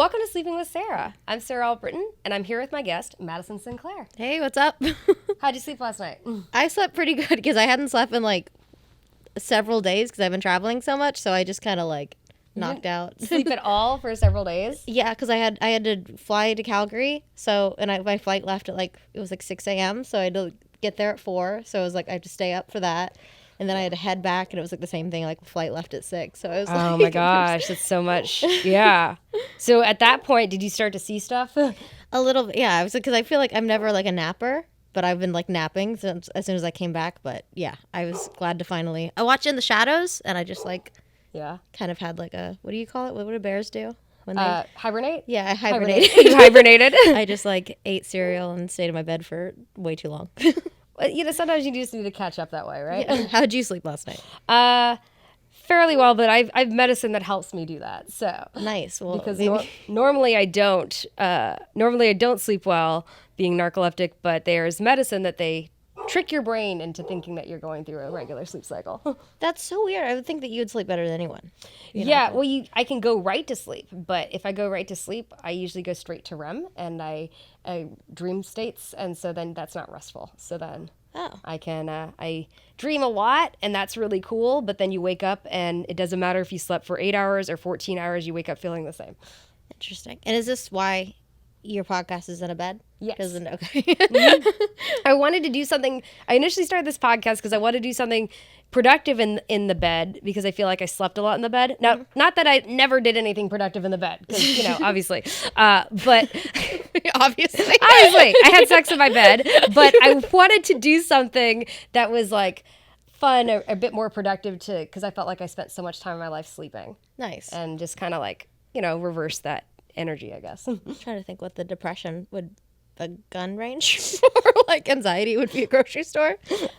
Welcome to Sleeping with Sarah. I'm Sarah Albritton, and I'm here with my guest, Madison Sinclair. Hey, what's up? How'd you sleep last night? I slept pretty good because I hadn't slept in like several days because I've been traveling so much. So I just kind of like knocked out. Sleep at all for several days? Yeah, because I had to fly to Calgary. So my flight left at it was like 6 a.m. So I had to get there at 4. So I was like I had to stay up for that. And then I had to head back, and it was like the same thing. Like the flight left at 6, so I was like, "Oh my gosh, that's so much!" Yeah. So at that point, did you start to see stuff? A little bit, yeah. I was because I feel like I'm never like a napper, but I've been like napping since as soon as I came back. But yeah, I was glad to finally. I watched In the Shadows, and I just kind of had like a what do you call it? What do bears do when they hibernate? Yeah, I hibernated. You hibernated. I just ate cereal and stayed in my bed for way too long. Sometimes you just need to catch up that way, right? Yeah. How'd you sleep last night? Fairly well, but I've medicine that helps me do that. So nice. Well, because normally I don't. Normally I don't sleep well, being narcoleptic. But there's medicine that they trick your brain into thinking that you're going through a regular sleep cycle. That's so weird. I would think that you would sleep better than anyone. I can go right to sleep, but if I go right to sleep, I usually go straight to REM, and I dream states, and so then that's not restful. So then I dream a lot, and that's really cool, but then you wake up, and it doesn't matter if you slept for 8 hours or 14 hours, you wake up feeling the same. Interesting. And is this why your podcast is in a bed? Yes. Okay. Mm-hmm. I wanted to do something. I initially started this podcast because I wanted to do something productive in the bed because I feel like I slept a lot in the bed. Now, not that I never did anything productive in the bed because, obviously. But obviously, I had sex in my bed. But I wanted to do something that was like fun, a bit more productive because I felt like I spent so much time in my life sleeping. Nice. And just kind of like, reverse that energy, I guess. I'm trying to think what the depression would a gun range or like anxiety would be a grocery store.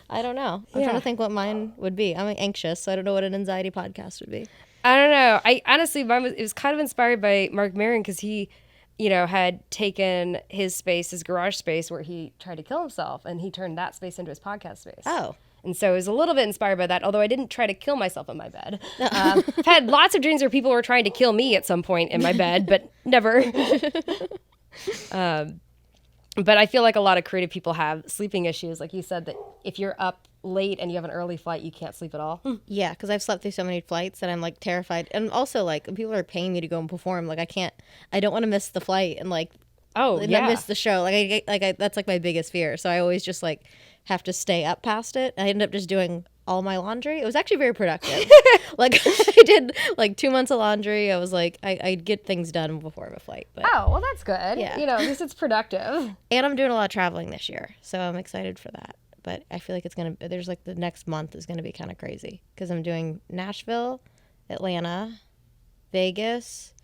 I don't know. I'm trying to think what mine would be. I'm anxious, so I don't know what an anxiety podcast would be. I don't know. I honestly, it was kind of inspired by Mark Maron because he, had taken his garage space where he tried to kill himself, and he turned that space into his podcast space. Oh. And so it was a little bit inspired by that, although I didn't try to kill myself in my bed. I've had lots of dreams where people were trying to kill me at some point in my bed, but never. But I feel like a lot of creative people have sleeping issues. Like you said, that if you're up late and you have an early flight, you can't sleep at all. Yeah, because I've slept through so many flights and I'm like terrified. And also like people are paying me to go and perform. Like I don't want to miss the flight and miss the show. That's like my biggest fear. So I always just like have to stay up past it. I ended up just doing all my laundry. It was actually very productive. Like I did like 2 months of laundry. I was like, I'd get things done before a flight. But, oh, well, that's good. Yeah. At least it's productive. And I'm doing a lot of traveling this year. So I'm excited for that. But I feel like there's like the next month is going to be kind of crazy because I'm doing Nashville, Atlanta, Vegas,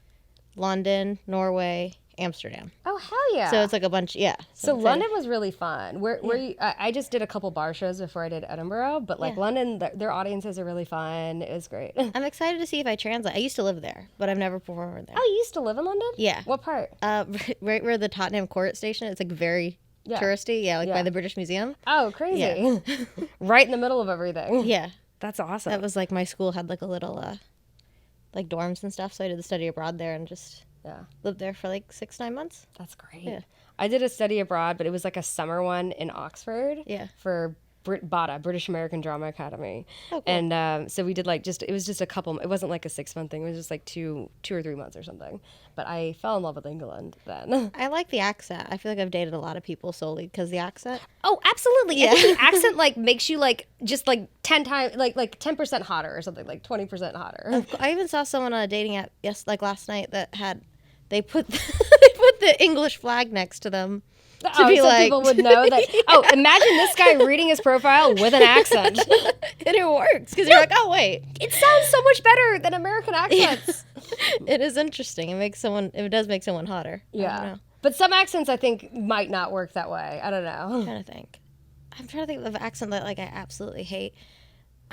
London, Norway, Amsterdam. Oh, hell yeah. So it's like a bunch, yeah. So London was really fun. Where you, I just did a couple bar shows before I did Edinburgh, but London, their audiences are really fun. It was great. I'm excited to see if I translate. I used to live there, but I've never performed there. Oh, you used to live in London? Yeah. What part? Right where the Tottenham Court Station, it's like very touristy. Yeah, by the British Museum. Oh, crazy. Yeah. Right in the middle of everything. Yeah. That's awesome. That was like my school had like a little like dorms and stuff, so I did the study abroad there and just lived there for like 6-9 months. That's great. Yeah. I did a study abroad, but it was like a summer one in Oxford. Yeah. For BADA, British American Drama Academy. Oh, cool. And so we did it was just a couple, it wasn't like a 6-month thing. It was just like 2 or 3 months or something. But I fell in love with England then. I like the accent. I feel like I've dated a lot of people solely because the accent. Oh, absolutely. Yeah. I think the accent makes you just 10 times, like 10% hotter or something, like 20% hotter. I even saw someone on a dating app last night that they put the English flag next to them. So people would know that. Oh, imagine this guy reading his profile with an accent. And it works because you're like, oh, wait. It sounds so much better than American accents. Yeah. It is interesting. It does make someone hotter. Yeah. But some accents I think might not work that way. I don't know. I'm trying to think of an accent that I absolutely hate.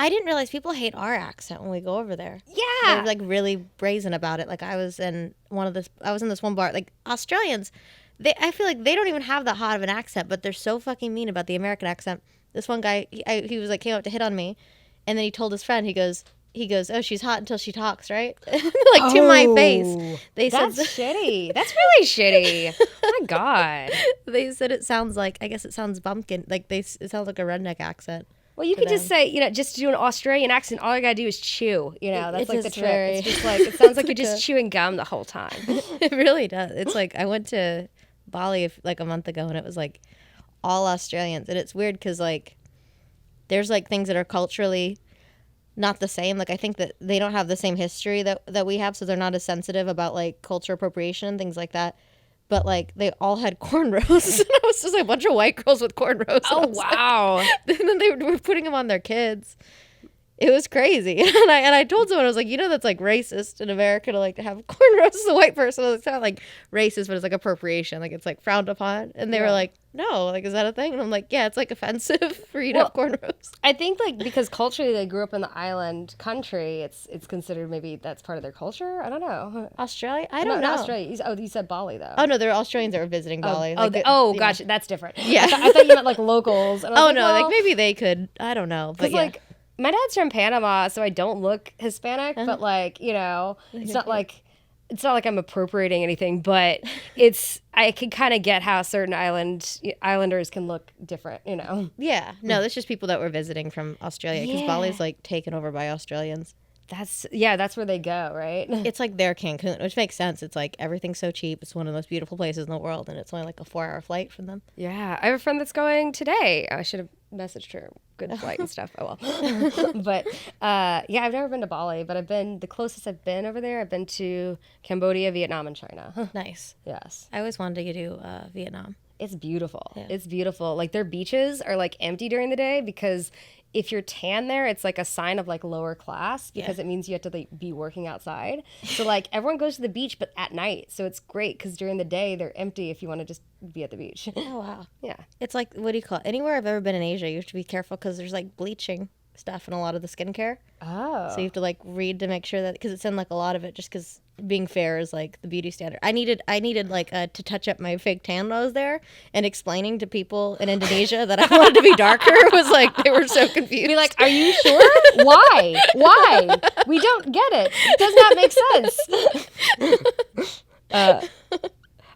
I didn't realize people hate our accent when we go over there. Yeah. They're really brazen about it. I was in this one bar, Australians, I feel like they don't even have that hot of an accent, but they're so fucking mean about the American accent. This one guy, he was came up to hit on me, and then he told his friend, he he goes, "Oh, she's hot until she talks, right?" Like to my face. That's shitty. That's really shitty. Oh my God. They said it sounds like, I guess it sounds bumpkin. Like it sounds like a redneck accent. Well, you could just say, just do an Australian accent. All I gotta do is chew. That's like the trick. It's just like, it sounds like you're just chewing gum the whole time. It really does. It's like, I went to Bali like a month ago, and it was like all Australians. And it's weird because like there's like things that are culturally not the same. Like I think that they don't have the same history that we have, so they're not as sensitive about like culture appropriation and things like that. But like they all had cornrows, and I was just like a bunch of white girls with cornrows. Oh wow! Like, and then they were putting them on their kids. It was crazy, and I told someone, I was like, that's like racist in America to like to have cornrows as a white person. It's not like racist, but it's like appropriation, like it's like frowned upon. And they were like, no, like is that a thing? And I'm like, yeah, it's like offensive for you to have cornrows. I think like because culturally they grew up in the island country, it's considered maybe that's part of their culture. I don't know. Australia? I don't know. Not Australia. You said Bali though. Oh no, there are Australians that were visiting Bali. Gotcha, that's different. Yeah, I thought you meant like locals. And I was like maybe they could. I don't know, but like. My dad's from Panama, so I don't look Hispanic, but like, it's not like I'm appropriating anything, but I can kind of get how certain islanders can look different, Yeah. No, that's just people that were visiting from Australia, because Bali's like taken over by Australians. That's where they go, right? It's like their Cancun, which makes sense. It's like everything's so cheap. It's one of the most beautiful places in the world, and it's only like a 4-hour flight from them. Yeah. I have a friend that's going today. I should have messaged her. Good flight and stuff. Oh well. But I've never been to Bali, but the closest I've been over there, I've been to Cambodia, Vietnam, and China. Nice. Yes. I always wanted to do Vietnam. It's beautiful. Yeah. It's beautiful. Like their beaches are like empty during the day because if you're tan there, it's like a sign of like lower class because it means you have to like be working outside. So like everyone goes to the beach, but at night. So it's great because during the day they're empty if you want to just be at the beach. Oh, wow. Yeah. It's like, what do you call it? Anywhere I've ever been in Asia, you have to be careful because there's like bleaching stuff in a lot of the skincare. Oh. So you have to like read to make sure that, because it's in like a lot of it just because being fair is like the beauty standard. I needed like to touch up my fake tan when I was there, and explaining to people in Indonesia that I wanted to be darker was like, they were so confused. Be like, are you sure? Why? We don't get it. It does not make sense.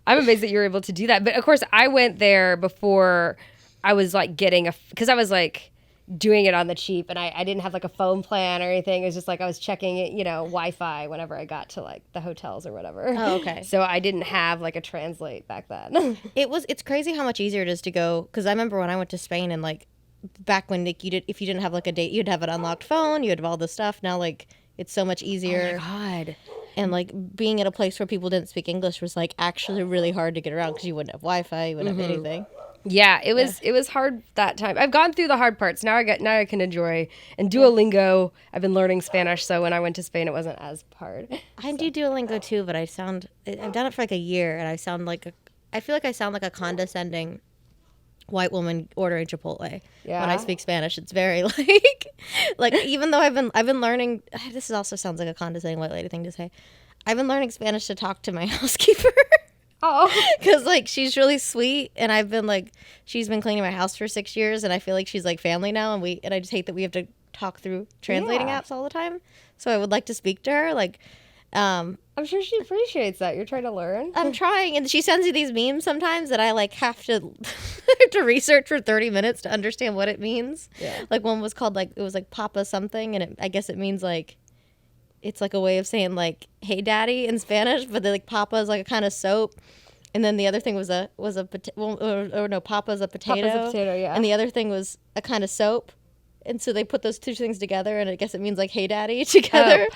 I'm amazed that you were able to do that. But of course I went there before I was like because I was like doing it on the cheap, and I didn't have like a phone plan or anything. It was just like I was checking it, Wi-Fi whenever I got to like the hotels or whatever. Oh, okay. So I didn't have like a translate back then. It's crazy how much easier it is to go, because I remember when I went to Spain, and like back when like if you didn't have like a date, you'd have an unlocked phone, you'd have all this stuff. Now like it's so much easier. Oh my God. And like being at a place where people didn't speak English was like actually really hard to get around, because you wouldn't have Wi-Fi, you wouldn't have anything. Yeah, it was hard that time. I've gone through the hard parts. Now I can enjoy. And Duolingo, I've been learning Spanish, so when I went to Spain, it wasn't as hard. I do Duolingo too, but I've done it for like a year, and I feel like I sound like a condescending white woman ordering Chipotle when I speak Spanish. It's very like even though I've been learning. This also sounds like a condescending white lady thing to say. I've been learning Spanish to talk to my housekeeper. Oh, because like she's really sweet, and she's been cleaning my house for 6 years, and I feel like she's like family now, and I just hate that we have to talk through translating apps all the time. So I would like to speak to her, like. I'm sure she appreciates that you're trying to learn. I'm trying, and she sends you these memes sometimes that I like have to research for 30 minutes to understand what it means. Yeah. Like one was called it was like Papa something, and I guess it means like. It's like a way of saying like "Hey, Daddy" in Spanish, but like Papa is like a kind of soap, and then the other thing was a Papa's a potato. Papa's a potato, yeah. And the other thing was a kind of soap, and so they put those two things together, and I guess it means like "Hey, Daddy" together.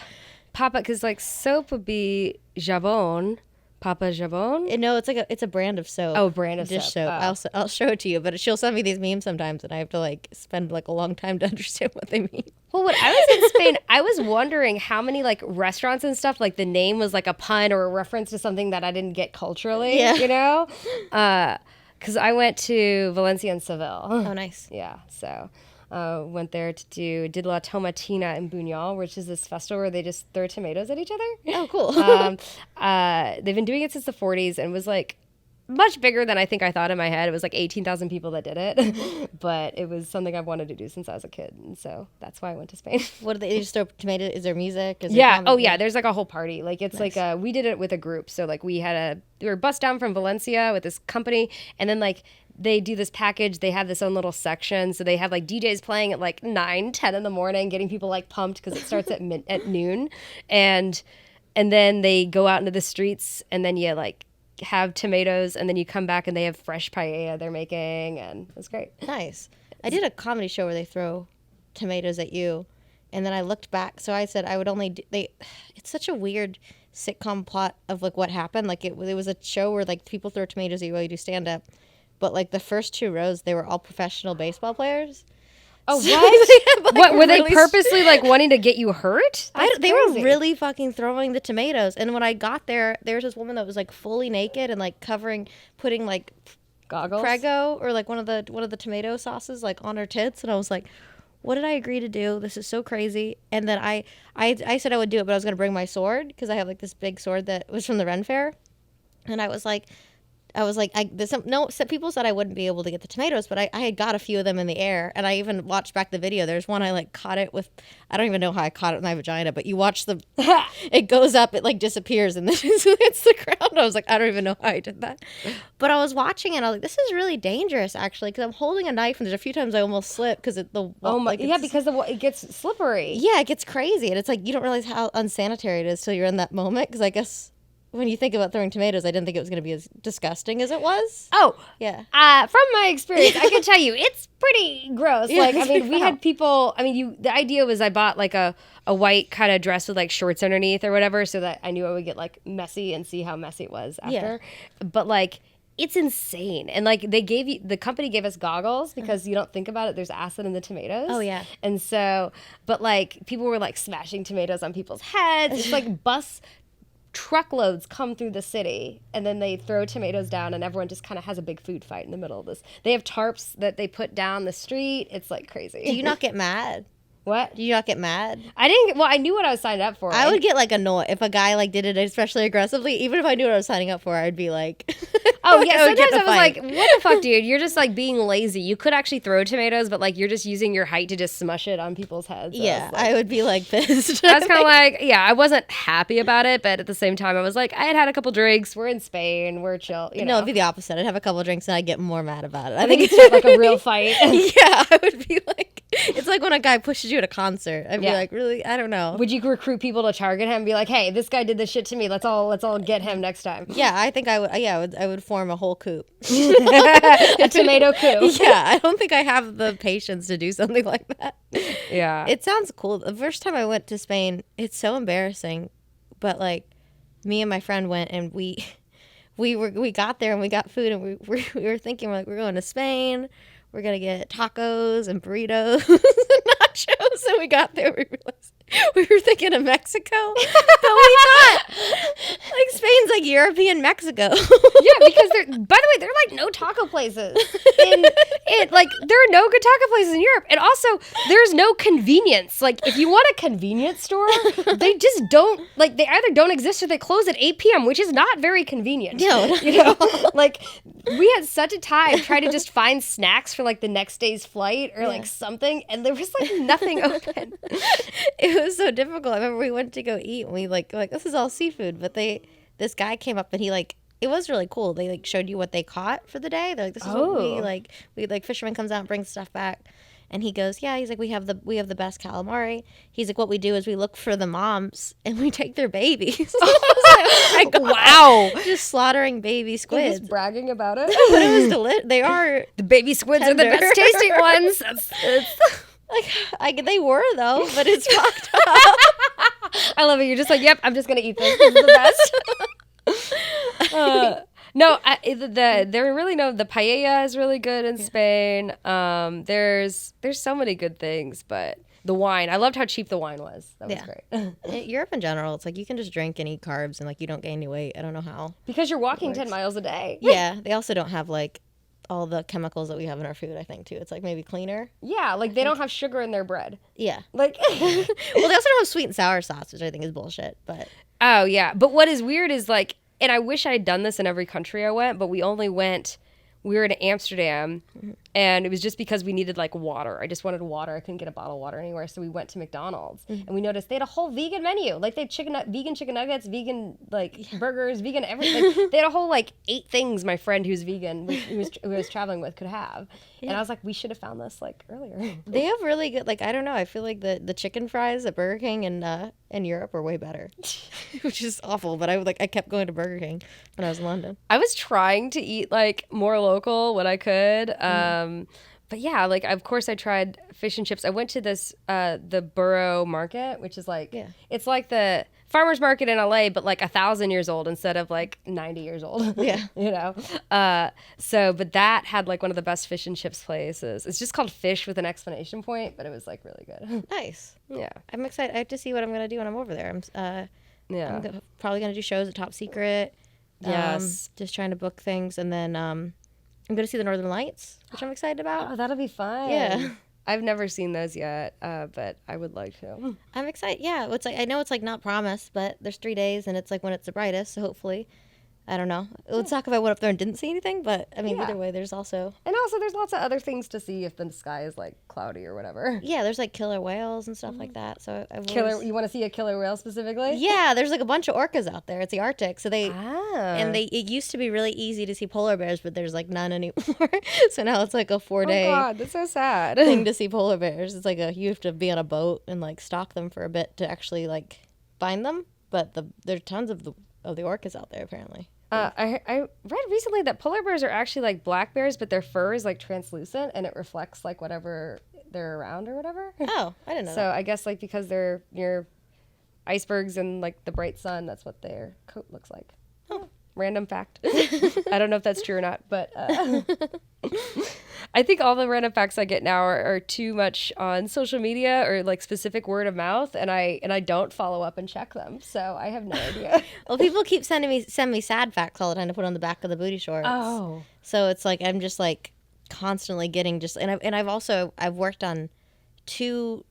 Papa, because like soap would be jabon. Papa Jabon? No, it's a brand of soap. Oh, brand of dish soap. I'll show it to you, but she'll send me these memes sometimes, and I have to like spend like a long time to understand what they mean. Well, when I was in Spain, I was wondering how many like restaurants and stuff, like the name was like a pun or a reference to something that I didn't get culturally, because I went to Valencia and Seville. Oh, nice. Yeah, so went there to did La Tomatina in Buñol, which is this festival where they just throw tomatoes at each other. Oh, cool. They've been doing it since the 40s, and was like much bigger than I think I thought in my head. It was like 18,000 people that did it, but it was something I've wanted to do since I was a kid, and so that's why I went to Spain. What do they just throw tomatoes? Is there music? Is there yeah. comedy? Oh yeah. There's like a whole party. Like it's nice. Like we did it with a group. So like we were bussed down from Valencia with this company, and then like they do this package. They have this own little section. So they have like DJs playing at like 9, 10 in the morning, getting people like pumped because it starts at noon, and then they go out into the streets, and then you like have tomatoes, and then you come back and they have fresh paella they're making, and it's great. Nice. I did a comedy show where they throw tomatoes at you, and then I looked back. So I said I would only it's such a weird sitcom plot of like what happened. Like it was a show where like people throw tomatoes at you while you do stand up, but like the first 2 rows they were all professional baseball players. Oh, what? What were they purposely like wanting to get you hurt? They were really fucking throwing the tomatoes. And when I got there was this woman that was like fully naked and like putting like goggles, Prego or like one of the tomato sauces like on her tits. And I was like, what did I agree to do? This is so crazy. And then I said I would do it, but I was gonna bring my sword because I have like this big sword that was from the Ren Fair. And I was like, people said I wouldn't be able to get the tomatoes, but I had got a few of them in the air, and I even watched back the video. There's one I like caught it with, I don't even know how I caught it with my vagina, but you watch it goes up, it like disappears, and then it hits the ground. I was like, I don't even know how I did that. But I was watching it, I was like, this is really dangerous actually, because I'm holding a knife, and there's a few times I almost slip because because it gets slippery. Yeah, it gets crazy, and it's like you don't realize how unsanitary it is till you're in that moment, because I guess when you think about throwing tomatoes, I didn't think it was going to be as disgusting as it was. Oh, yeah. From my experience, I can tell you it's pretty gross. Yeah, like, I mean, we had people. I mean, the idea was I bought like a white kind of dress with like shorts underneath or whatever, so that I knew I would get like messy and see how messy it was after. Yeah. But like, it's insane. And like the company gave us goggles because you don't think about it. There's acid in the tomatoes. Oh yeah. And so, but like people were like smashing tomatoes on people's heads. It's like truckloads come through the city, and then they throw tomatoes down, and everyone just kind of has a big food fight in the middle of this. They have tarps that they put down the street. It's like crazy. Do you not get mad? What? Do you not get mad? I didn't. Well, I knew what I was signed up for. I would get like annoyed if a guy like did it especially aggressively. Even if I knew what I was signing up for, I'd be like, oh yeah. Sometimes I was like, what the fuck, dude? You're just like being lazy. You could actually throw tomatoes, but like you're just using your height to just smush it on people's heads. Yeah, I would be like pissed. I was kind of like, yeah, I wasn't happy about it, but at the same time, I was like, I had a couple drinks. We're in Spain. We're chill. You know, it'd be the opposite. I'd have a couple drinks and I'd get more mad about it. I think it's like a real fight. Yeah, I would be like, it's like when a guy pushes you at a concert. I'd be like, really? I don't know. Would you recruit people to target him and be like, hey, this guy did this shit to me. Let's all get him next time. Yeah, I think I would. Yeah, I would form a whole coup. A tomato coup. Yeah, I don't think I have the patience to do something like that. Yeah. It sounds cool. The first time I went to Spain, it's so embarrassing. But like, me and my friend went, and we got there and we got food, and we were thinking, we're going to Spain. We're going to get tacos and burritos and nachos. And we got there, we realized we were thinking of Mexico. But we thought, like, Spain's like European Mexico. Yeah, because by the way, there are like no taco places. Like, there are no good taco places in Europe. And also, there's no convenience. Like, if you want a convenience store, they just don't, like, they either don't exist or they close at 8 p.m., which is not very convenient. No. You know? Like, we had such a time trying to just find snacks for, like, the next day's flight or, like, something, and there was, like, nothing open. It was so difficult. I remember we went to go eat, and we, like, this is all seafood, but this guy came up, and he, like, it was really cool. They like showed you what they caught for the day. They're like, this is what we fisherman comes out and brings stuff back. And he goes, yeah, he's like, we have the best calamari. He's like, what we do is we look for the moms and we take their babies. Oh my God. Wow. Just slaughtering baby squids. Just bragging about it. But it was delicious. They are. The baby squids tender. Are the best tasting ones. They were though, but it's fucked up. I love it. You're just like, yep, I'm just going to eat this. This is the best. No, there really the paella is really good in Spain. There's so many good things, but the wine, I loved how cheap the wine was. That was great. Europe in general, it's like you can just drink and eat carbs and like you don't gain any weight. I don't know how. Because you're walking 10 miles a day. Yeah, they also don't have like all the chemicals that we have in our food, I think, too. It's like maybe cleaner. Yeah, like they don't have sugar in their bread. Yeah. Like well, they also don't have sweet and sour sauce, which I think is bullshit, but oh, yeah. But what is weird is like and I wish I had done this in every country I went, but we were in Amsterdam, and it was just because we needed like water. I just wanted water. I couldn't get a bottle of water anywhere, so we went to McDonald's, and we noticed they had a whole vegan menu. Like they had vegan chicken nuggets, vegan like burgers, vegan everything. Like, they had a whole like 8 things my friend who's vegan, who was traveling with, could have. Yeah. And I was like, we should have found this like earlier. They have really good, like, I don't know. I feel like the chicken fries at Burger King in Europe are way better, which is awful. But I kept going to Burger King when I was in London. I was trying to eat like more local when I could. But yeah, like of course I tried fish and chips. I went to this the Borough Market, which is like it's like the farmers market in LA, but like 1,000 years old instead of like 90 years old. Yeah, you know. But that had like one of the best fish and chips places. It's just called Fish with an exclamation point, but it was like really good. Nice. Yeah, I'm excited. I have to see what I'm gonna do when I'm over there. I'm probably gonna do shows at Top Secret. Yes. Just trying to book things, and then I'm going to see the Northern Lights, which I'm excited about. Oh, that'll be fun. Yeah. I've never seen those yet, but I would like to. I'm excited. Yeah. It's like, I know it's like not promised, but there's 3 days, and it's like when it's the brightest, so hopefully. I don't know. It would suck if I went up there and didn't see anything, but I mean, either way, there's also... And also, there's lots of other things to see if the sky is, like, cloudy or whatever. Yeah, there's, like, killer whales and stuff like that, so You want to see a killer whale specifically? Yeah, there's, like, a bunch of orcas out there. It's the Arctic, so they... It used to be really easy to see polar bears, but there's, like, none anymore. So now it's, like, a 4-day... Oh, God, that's so sad. ...thing to see polar bears. It's, like, you have to be on a boat and, like, stalk them for a bit to actually, like, find them, but there's tons of the orcas out there, apparently. I read recently that polar bears are actually like black bears, but their fur is like translucent and it reflects like whatever they're around or whatever. Oh, I didn't know so that. I guess like because they're near icebergs and like the bright sun, that's what their coat looks like. Oh. Random fact. I don't know if that's true or not, but I think all the random facts I get now are too much on social media or like specific word of mouth, and I don't follow up and check them, so I have no idea. Well, people keep send me sad facts all the time to put on the back of the booty shorts. Oh, so it's like I'm just like constantly getting I've worked on 2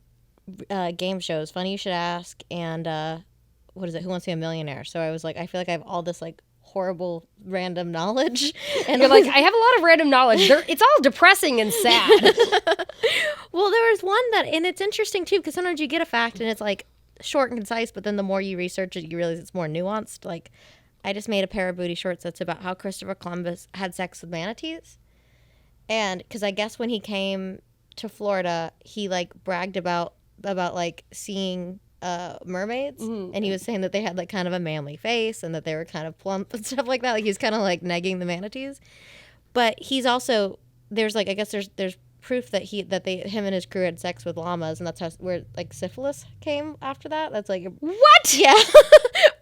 game shows, Funny You Should Ask, and what is it? Who Wants to Be a Millionaire? So I was like, I feel like I have all this like horrible random knowledge, and you're like, I have a lot of random knowledge. It's all depressing and sad. Well, there was one and it's interesting too, because sometimes you get a fact and it's like short and concise, but then the more you research it, you realize it's more nuanced. Like, I just made a pair of booty shorts that's about how Christopher Columbus had sex with manatees, and because I guess when he came to Florida, he like bragged about like seeing mermaids, and he was saying that they had like kind of a manly face and that they were kind of plump and stuff like that. Like, he's kind of like negging the manatees, but he's also there's like, I guess there's proof that him and his crew had sex with llamas, and that's where like syphilis came after that. That's like what? Yeah.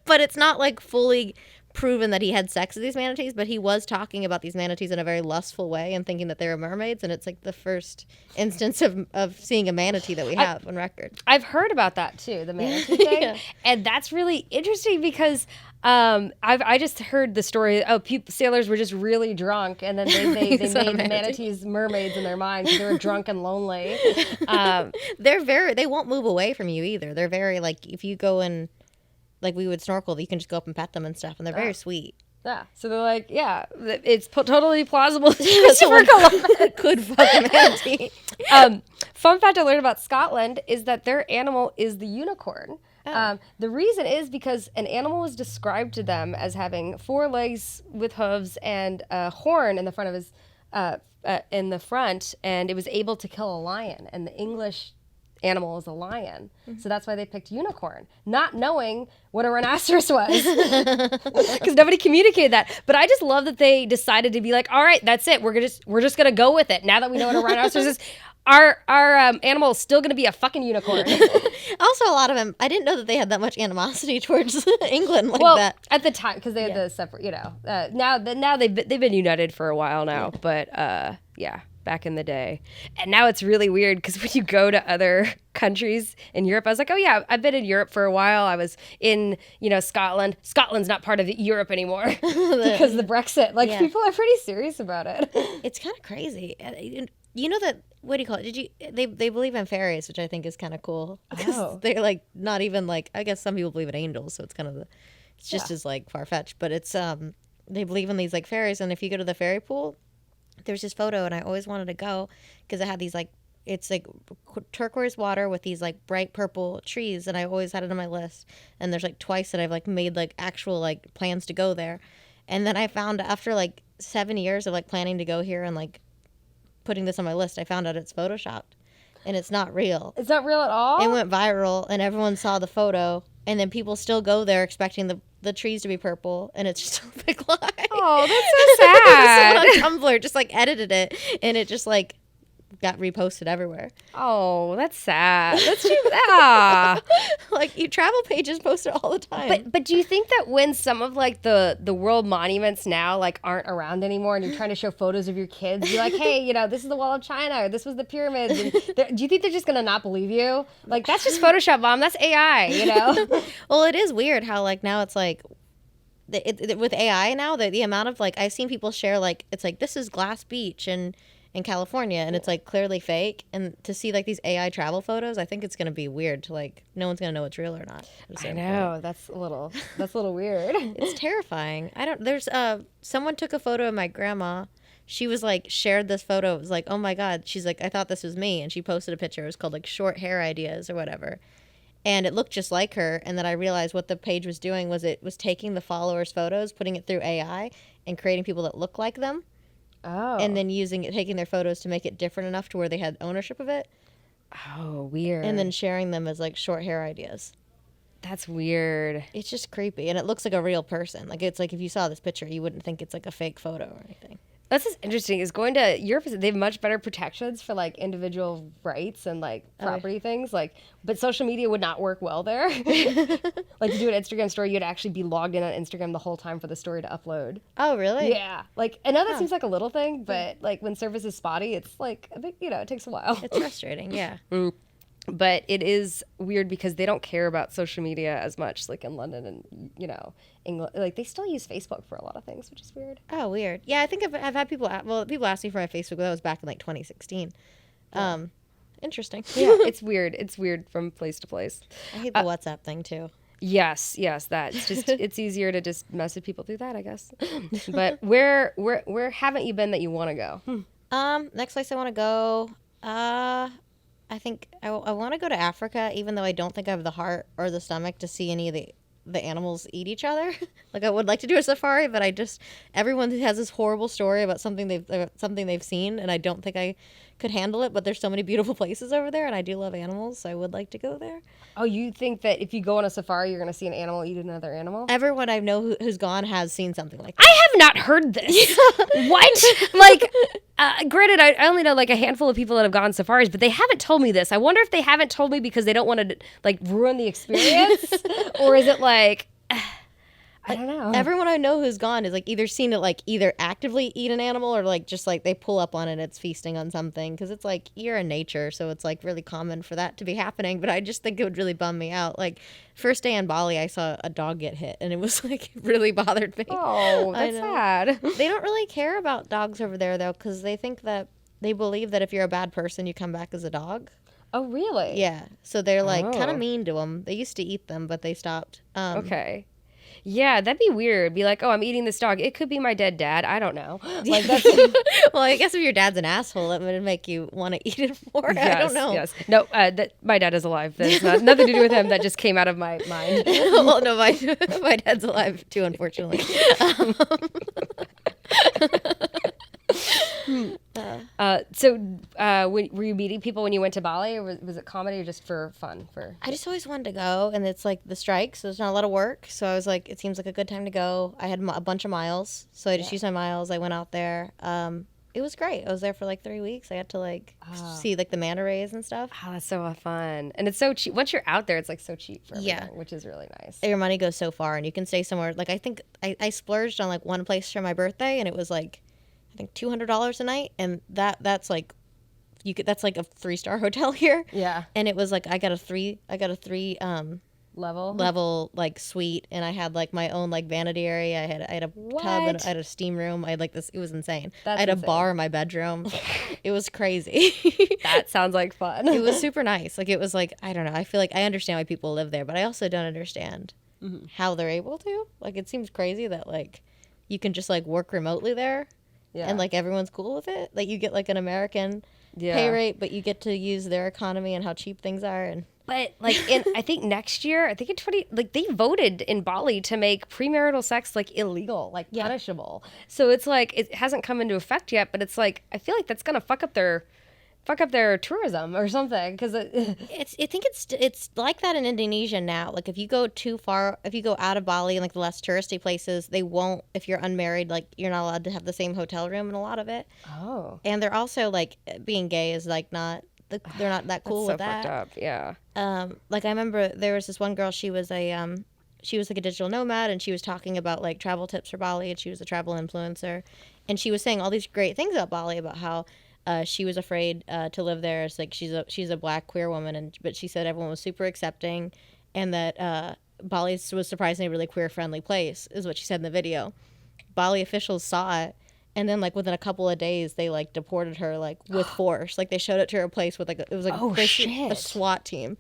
But it's not like fully proven that he had sex with these manatees, but he was talking about these manatees in a very lustful way and thinking that they were mermaids, and it's like the first instance of seeing a manatee that we have on record. I've heard about that too, the manatee thing. Yeah. And that's really interesting because I just heard the story. Sailors were just really drunk, and then they made the manatees mermaids in their minds because they were drunk and lonely. They won't move away from you either. They're very like, if you go in, like we would snorkel, you can just go up and pet them and stuff, and they're very sweet. Yeah, so they're like, yeah, it's totally plausible that Christopher Columbus could fuck a manatee. Fun fact I learned about Scotland is that their animal is the unicorn. Oh. The reason is because an animal was described to them as having 4 legs with hooves and a horn in the front of his and it was able to kill a lion. And the English animal is a lion, so that's why they picked unicorn, not knowing what a rhinoceros was, because nobody communicated that. But I just love that they decided to be like, all right, that's it. We're just gonna go with it. Now that we know what a rhinoceros is, our animal is still gonna be a fucking unicorn. Also, a lot of them, I didn't know that they had that much animosity towards England like that. At the time, because they had the separate, now they've been united for a while now, but back in the day. And now it's really weird because when you go to other countries in Europe, I was like, oh yeah, I've been in Europe for a while. I was in, Scotland. Scotland's not part of Europe anymore because of the Brexit. Like, people are pretty serious about it. It's kind of crazy. You know that, what do you call it? They believe in fairies, which I think is kind of cool. They're like not even like, I guess some people believe in angels, so it's kind of the It's just as like far-fetched, but it's they believe in these like fairies, and if you go to the fairy pool, there's this photo, and I always wanted to go because it had these like, it's like turquoise water with these like bright purple trees, and I always had it on my list. And there's like twice that I've like made like actual like plans to go there, and then I found after like 7 years of like planning to go here and like putting this on my list, I found out it's photoshopped, and it's not real. It's not real at all? It went viral, and everyone saw the photo, and then people still go there expecting the trees to be purple, and it's just a big lie. Oh, that's so sad. Someone on Tumblr just like edited it, and it just like got reposted everywhere. Oh, that's sad. That's too Like, you travel pages post it all the time. But do you think that when some of like the world monuments now like aren't around anymore, and you're trying to show photos of your kids, you're like, hey, you know, this is the Wall of China, or this was the pyramids, and do you think they're just gonna not believe you? Like, that's just Photoshop, Mom. That's AI, you know? Well, it is weird how like now it's like with AI now, the amount of like, I've seen people share like, it's like, this is Glass Beach in California, and it's like clearly fake, and to see like these AI travel photos, I think it's gonna be weird to like, no one's gonna know it's real or not. I know, that's a little weird. It's terrifying. There's someone took a photo of my grandma. She was like, shared this photo. It was like, oh my God. She's like, I thought this was me, and she posted a picture. It was called like short hair ideas or whatever, and it looked just like her. And then I realized what the page was doing was it was taking the followers' photos, putting it through AI, and creating people that look like them. Oh. And then taking their photos to make it different enough to where they had ownership of it. Oh, weird. And then sharing them as like short hair ideas. That's weird. It's just creepy. And it looks like a real person. Like, it's like if you saw this picture, you wouldn't think it's like a fake photo or anything. That's just interesting. Is going to Europe, they have much better protections for like individual rights and like property things. Like, but social media would not work well there. Like, to do an Instagram story, you'd actually be logged in on Instagram the whole time for the story to upload. Oh, really? Yeah. Like, I know that seems like a little thing, but like when service is spotty, it's like a big, it takes a while. It's frustrating. Yeah. But it is weird because they don't care about social media as much, like in London and, England. Like, they still use Facebook for a lot of things, which is weird. Oh, weird. Yeah, I think I've had people ask me for my Facebook, but that was back in like 2016. Yeah. Interesting. Yeah, it's weird. It's weird from place to place. I hate the WhatsApp thing too. Yes, that. It's just it's easier to just message people through that, I guess. But where haven't you been that you want to go? Next place I want to go, I think I want to go to Africa, even though I don't think I have the heart or the stomach to see any of the animals eat each other. Like, I would like to do a safari, but everyone has this horrible story about something they've seen, and I don't think I could handle it. But there's so many beautiful places over there, and I do love animals, so I would like to go there. Oh, you think that if you go on a safari, you're going to see an animal eat another animal? Everyone I know who's gone has seen something like that. I have not heard this. What? Like, granted, I only know like a handful of people that have gone on safaris, but they haven't told me this. I wonder if they haven't told me because they don't want to like ruin the experience, or is it like, I don't know. Everyone I know who's gone is like either seen it like either actively eat an animal, or like just like they pull up on it and it's feasting on something, because it's like you're in nature, so it's like really common for that to be happening. But I just think it would really bum me out. Like, first day in Bali, I saw a dog get hit, and it was like, it really bothered me. Oh, that's sad. They don't really care about dogs over there though, because they believe that if you're a bad person, you come back as a dog. Oh, really? Yeah. So they're like kind of mean to them. They used to eat them, but they stopped. Okay. Yeah, that'd be weird. Be like, oh, I'm eating this dog. It could be my dead dad. I don't know. Like, that's well, I guess if your dad's an asshole, it would make you want to eat it more. Yes, I don't know. Yes. No, my dad is alive. There's nothing to do with him. That just came out of my mind. Well, no, my dad's alive too, unfortunately. Were you meeting people when you went to Bali, or was it comedy, or just for fun? I just always wanted to go, and it's like the strike, so there's not a lot of work. So I was like, it seems like a good time to go. I had a bunch of miles, so I just used my miles. I went out there. It was great. I was there for like 3 weeks. I got to see like the manta rays and stuff. Oh, that's so fun. And it's so cheap. Once you're out there, it's like so cheap for everything, which is really nice. Your money goes so far, and you can stay somewhere. Like, I think I splurged on like one place for my birthday, and it was like, I think $200 a night, and that's like, that's like a 3-star hotel here. Yeah. And it was like I got a three level like suite, and I had like my own like vanity area. I had a tub, and I had a steam room. I had like this. It was insane. I had a bar in my bedroom. It was crazy. That sounds like fun. It was super nice. Like, it was like, I don't know. I feel like I understand why people live there, but I also don't understand how they're able to. Like, it seems crazy that, like, you can just, like, work remotely there. Yeah. And, like, everyone's cool with it. Like, you get, like, an American pay rate, but you get to use their economy and how cheap things are. And but, like, I think next year, I think in they voted in Bali to make premarital sex, like, illegal, like, punishable. So it's, like, it hasn't come into effect yet, but it's, like, I feel like that's going to fuck up their tourism or something, because I think it's like that in Indonesia now. Like, if you go too far, if you go out of Bali and like the less touristy places, they won't. If you're unmarried, like, you're not allowed to have the same hotel room in a lot of it. Oh. And they're also, like, being gay is like not. They're not that cool with that. Fucked up. Yeah. Like, I remember there was this one girl. She was like a digital nomad, and she was talking about like travel tips for Bali, and she was a travel influencer, and she was saying all these great things about Bali, about how. She was afraid to live there. It's like she's a black queer woman, but she said everyone was super accepting, and that Bali was surprisingly a really queer friendly place, is what she said in the video. Bali officials saw it, and then like within a couple of days they like deported her like with force. Like, they showed it to her place with like it was like a SWAT team.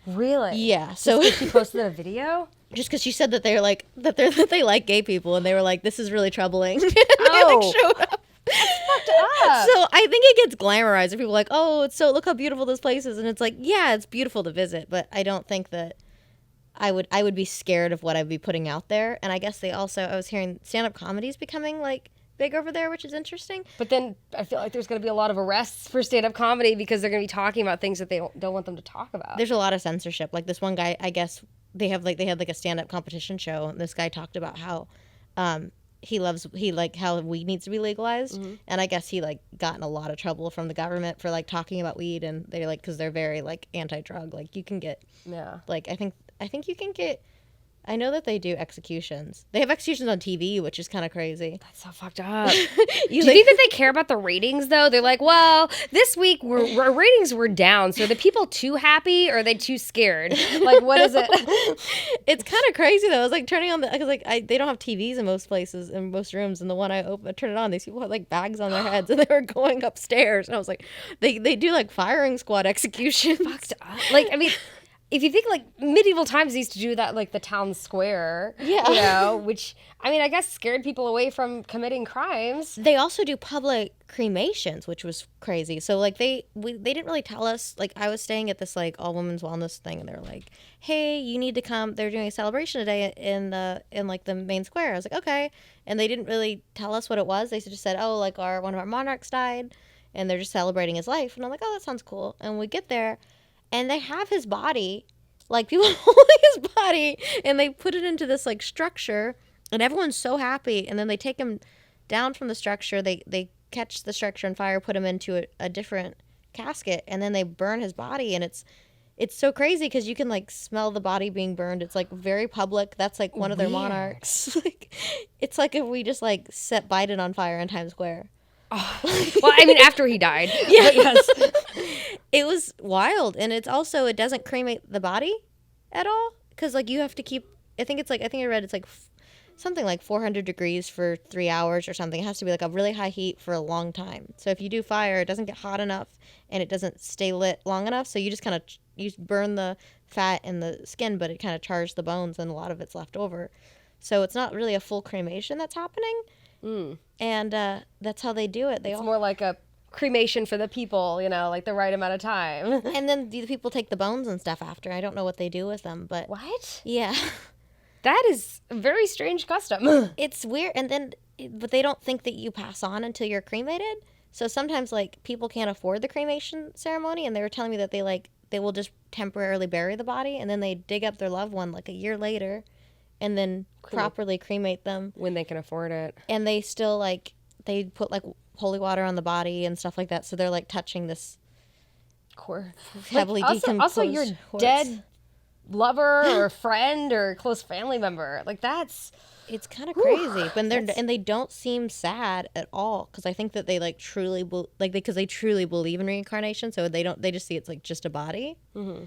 Really? Yeah. So she posted a video. Just because she said that that they like gay people, and they were like, this is really troubling. They like showed up. That's fucked up. So I think it gets glamorized. People are like, oh, look how beautiful this place is, and it's like, yeah, it's beautiful to visit, but I don't think that I would be scared of what I'd be putting out there. And I guess I was hearing stand-up comedy is becoming like big over there, which is interesting. But then I feel like there's going to be a lot of arrests for stand-up comedy because they're going to be talking about things that they don't want them to talk about. There's a lot of censorship. Like, this one guy, I guess they had like a stand-up competition show, and this guy talked about how he how weed needs to be legalized. And I guess he like got in a lot of trouble from the government for like talking about weed, and they like, because they're very like anti-drug. Like, you can get like I think you can get. I know that they do executions. They have executions on TV, which is kind of crazy. That's so fucked up. Do you think that they care about the ratings, though? They're like, well, this week our ratings were down, so are the people too happy or are they too scared? Like, what is it? It's kind of crazy, though. I was like turning on because like they don't have TVs in most places, in most rooms, and the one I turned it on, these people had like bags on their heads, and they were going upstairs, and I was like, they do like firing squad executions. Fucked up. Like, I mean. If you think, like, medieval times, they used to do that, like, the town square, you know, which, I mean, I guess scared people away from committing crimes. They also do public cremations, which was crazy. So, like, they didn't really tell us. Like, I was staying at this, like, all-women's wellness thing, and they were like, hey, you need to come. They're doing a celebration today in like, the main square. I was like, okay. And they didn't really tell us what it was. They just said, oh, like, one of our monarchs died, and they're just celebrating his life. And I'm like, oh, that sounds cool. And we get there. And they have his body, like, people holding his body, and they put it into this, like, structure, and everyone's so happy. And then they take him down from the structure. They catch the structure on fire, put him into a different casket, and then they burn his body. And it's so crazy because you can, like, smell the body being burned. It's, like, very public. That's, like, one of their monarchs. Like, it's like if we just, like, set Biden on fire in Times Square. Oh. Well, I mean, after he died. Yeah. Yes. It was wild. And it doesn't cremate the body at all. Because, like, you have to keep, I think I read it's, like, something like 400 degrees for 3 hours or something. It has to be, like, a really high heat for a long time. So if you do fire, it doesn't get hot enough and it doesn't stay lit long enough. So you just kind of, you burn the fat and the skin, but it kind of chars the bones and a lot of it's left over. So it's not really a full cremation that's happening. And that's how they do it. It's more like a cremation for the people, you know, like the right amount of time. And then the people take the bones and stuff after. I don't know what they do with them, but what? Yeah, that is a very strange custom. It's weird. And then, but they don't think that you pass on until you're cremated. So sometimes, like, people can't afford the cremation ceremony, and they were telling me that they will just temporarily bury the body, and then they dig up their loved one like a year later. And then properly cremate them. When they can afford it. And they still, like, they put, like, holy water on the body and stuff like that. So they're, like, touching this heavily decomposed Also, your dead lover or friend or close family member. Like, that's... It's kind of crazy. And they don't seem sad at all. Because I think that they, like, truly... because they truly believe in reincarnation. So they just see it's, like, just a body. Mm-hmm.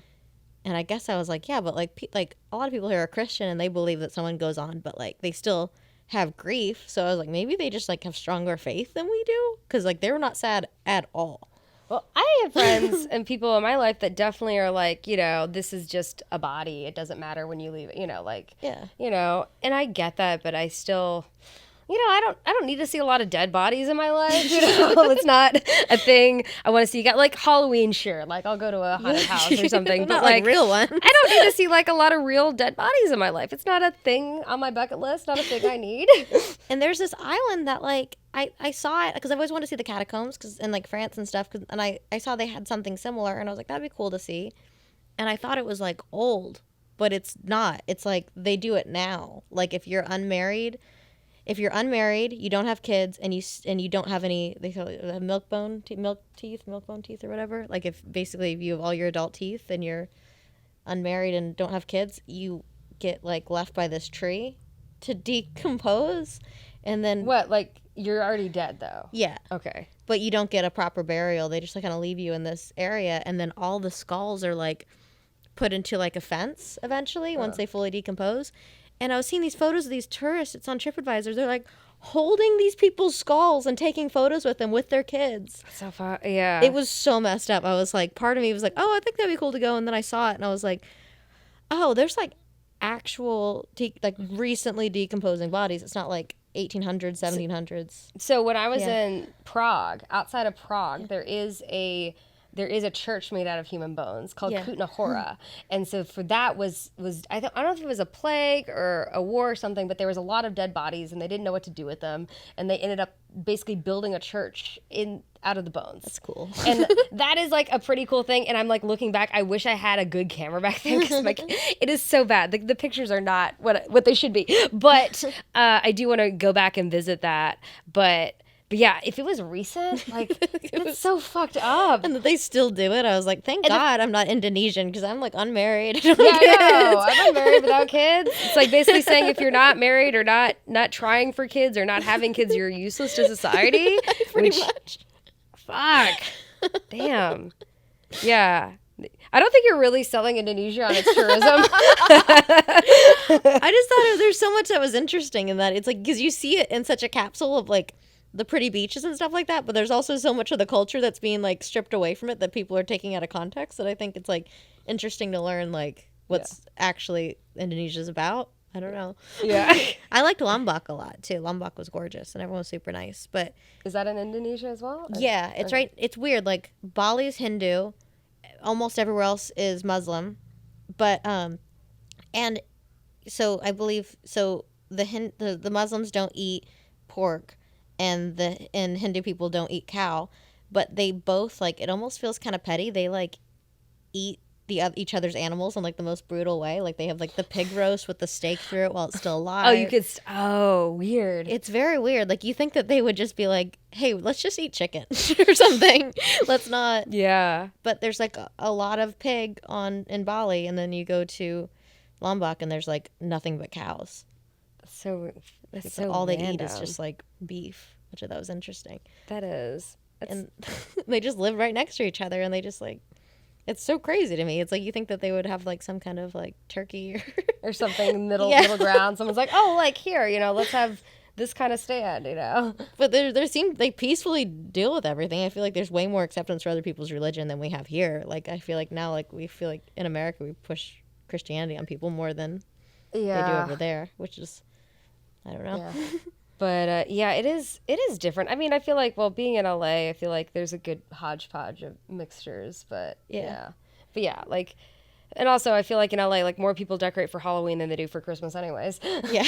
And I guess I was like, yeah, but like a lot of people here are Christian and they believe that someone goes on, but like they still have grief. So I was like, maybe they just like have stronger faith than we do, because like they were not sad at all. Well, I have friends and people in my life that definitely are like, this is just a body. It doesn't matter when you leave it, and I get that, but I still, I don't need to see a lot of dead bodies in my life. It's not a thing I want to see. Got like Halloween, sure. Like I'll go to a haunted house or something, but like real ones. I don't need to see like a lot of real dead bodies in my life. It's not a thing on my bucket list. Not a thing I need. And there's this island that like I saw it because I've always wanted to see the catacombs in like France and stuff. And I saw they had something similar, and I was like, that'd be cool to see. And I thought it was like old, but it's not. It's like they do it now. Like if you're unmarried, you don't have kids, and you don't have any, they call it milk bone teeth or whatever. Like if you have all your adult teeth and you're unmarried and don't have kids, you get like left by this tree to decompose, and then what? Like you're already dead though. Yeah. Okay. But you don't get a proper burial. They just like kind of leave you in this area, and then all the skulls are like put into like a fence eventually once they fully decompose. And I was seeing these photos of these tourists. It's on TripAdvisor. They're like holding these people's skulls and taking photos with them with their kids. So far, yeah. It was so messed up. I was like, part of me was like, oh, I think that'd be cool to go. And then I saw it, and I was like, oh, there's like actual like recently decomposing bodies. It's not like 1800s, 1700s. So when I was in Prague, outside of Prague, there is a church made out of human bones called Kutna Hora. And so for that was I don't know if it was a plague or a war or something, but there was a lot of dead bodies and they didn't know what to do with them. And they ended up basically building a church out of the bones. That's cool. And that is like a pretty cool thing. And I'm like looking back, I wish I had a good camera back then because like it is so bad. The pictures are not what they should be. But I do want to go back and visit that. But yeah, if it was recent, like, it's so fucked up. And that they still do it. I was like, thank God I'm not Indonesian because I'm, like, unmarried. I know. I'm unmarried without kids. It's like basically saying if you're not married or not trying for kids or not having kids, you're useless to society. Pretty much. Fuck. Damn. Yeah. I don't think you're really selling Indonesia on its tourism. I just thought there's so much that was interesting in that. It's like, because you see it in such a capsule of, like, the pretty beaches and stuff like that, but there's also so much of the culture that's being like stripped away from it that people are taking out of context that I think it's like interesting to learn like what's actually Indonesia's about. I don't know. Yeah. I liked Lombok a lot too. Lombok was gorgeous and everyone was super nice. But is that in Indonesia as well? Yeah, it's right. It's weird. Like Bali is Hindu, almost everywhere else is Muslim, but and so I believe the Muslims don't eat pork. And Hindu people don't eat cow, but they both like it almost feels kind of petty. They like eat each other's animals in like the most brutal way. Like they have like the pig roast with the stake through it while it's still alive. Weird. It's very weird. Like you think that they would just be like, hey, let's just eat chicken or something. Let's not. Yeah. But there's like a lot of pig in Bali, and then you go to Lombok and there's like nothing but cows. That's so all random. They eat is just like beef, which I thought was interesting. That is. And they just live right next to each other, and they just like, it's so crazy to me. It's like you think that they would have like some kind of like turkey or something middle ground. Someone's like, oh, like here, let's have this kind of stand, But there seem they peacefully deal with everything. I feel like there's way more acceptance for other people's religion than we have here. Like I feel like now, like we feel like in America we push Christianity on people more than they do over there, which is. I don't know. Yeah. But it is different. I mean, I feel like, being in LA, I feel like there's a good hodgepodge of mixtures, but yeah. But yeah, like, and also I feel like in LA, like more people decorate for Halloween than they do for Christmas anyways. Yeah.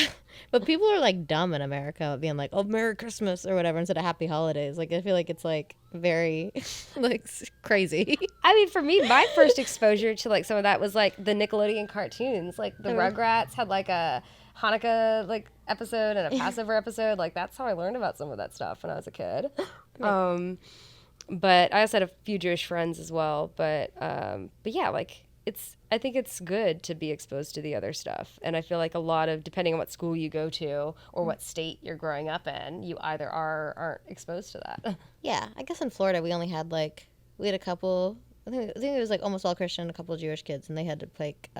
But people are like dumb in America being like, oh, Merry Christmas or whatever instead of Happy Holidays. Like, I feel like it's like very like crazy. I mean, for me, my first exposure to like some of that was like the Nickelodeon cartoons. Like the Rugrats had like a Hanukkah like episode and a Passover episode. Like that's how I learned about some of that stuff when I was a kid. But I also had a few Jewish friends as well. But yeah, like I think it's good to be exposed to the other stuff. And I feel like a lot of, depending on what school you go to or what state you're growing up in, you either are or aren't exposed to that. Yeah, I guess in Florida we only had we had a couple. I think it was like almost all Christian, a couple of Jewish kids, and they had to make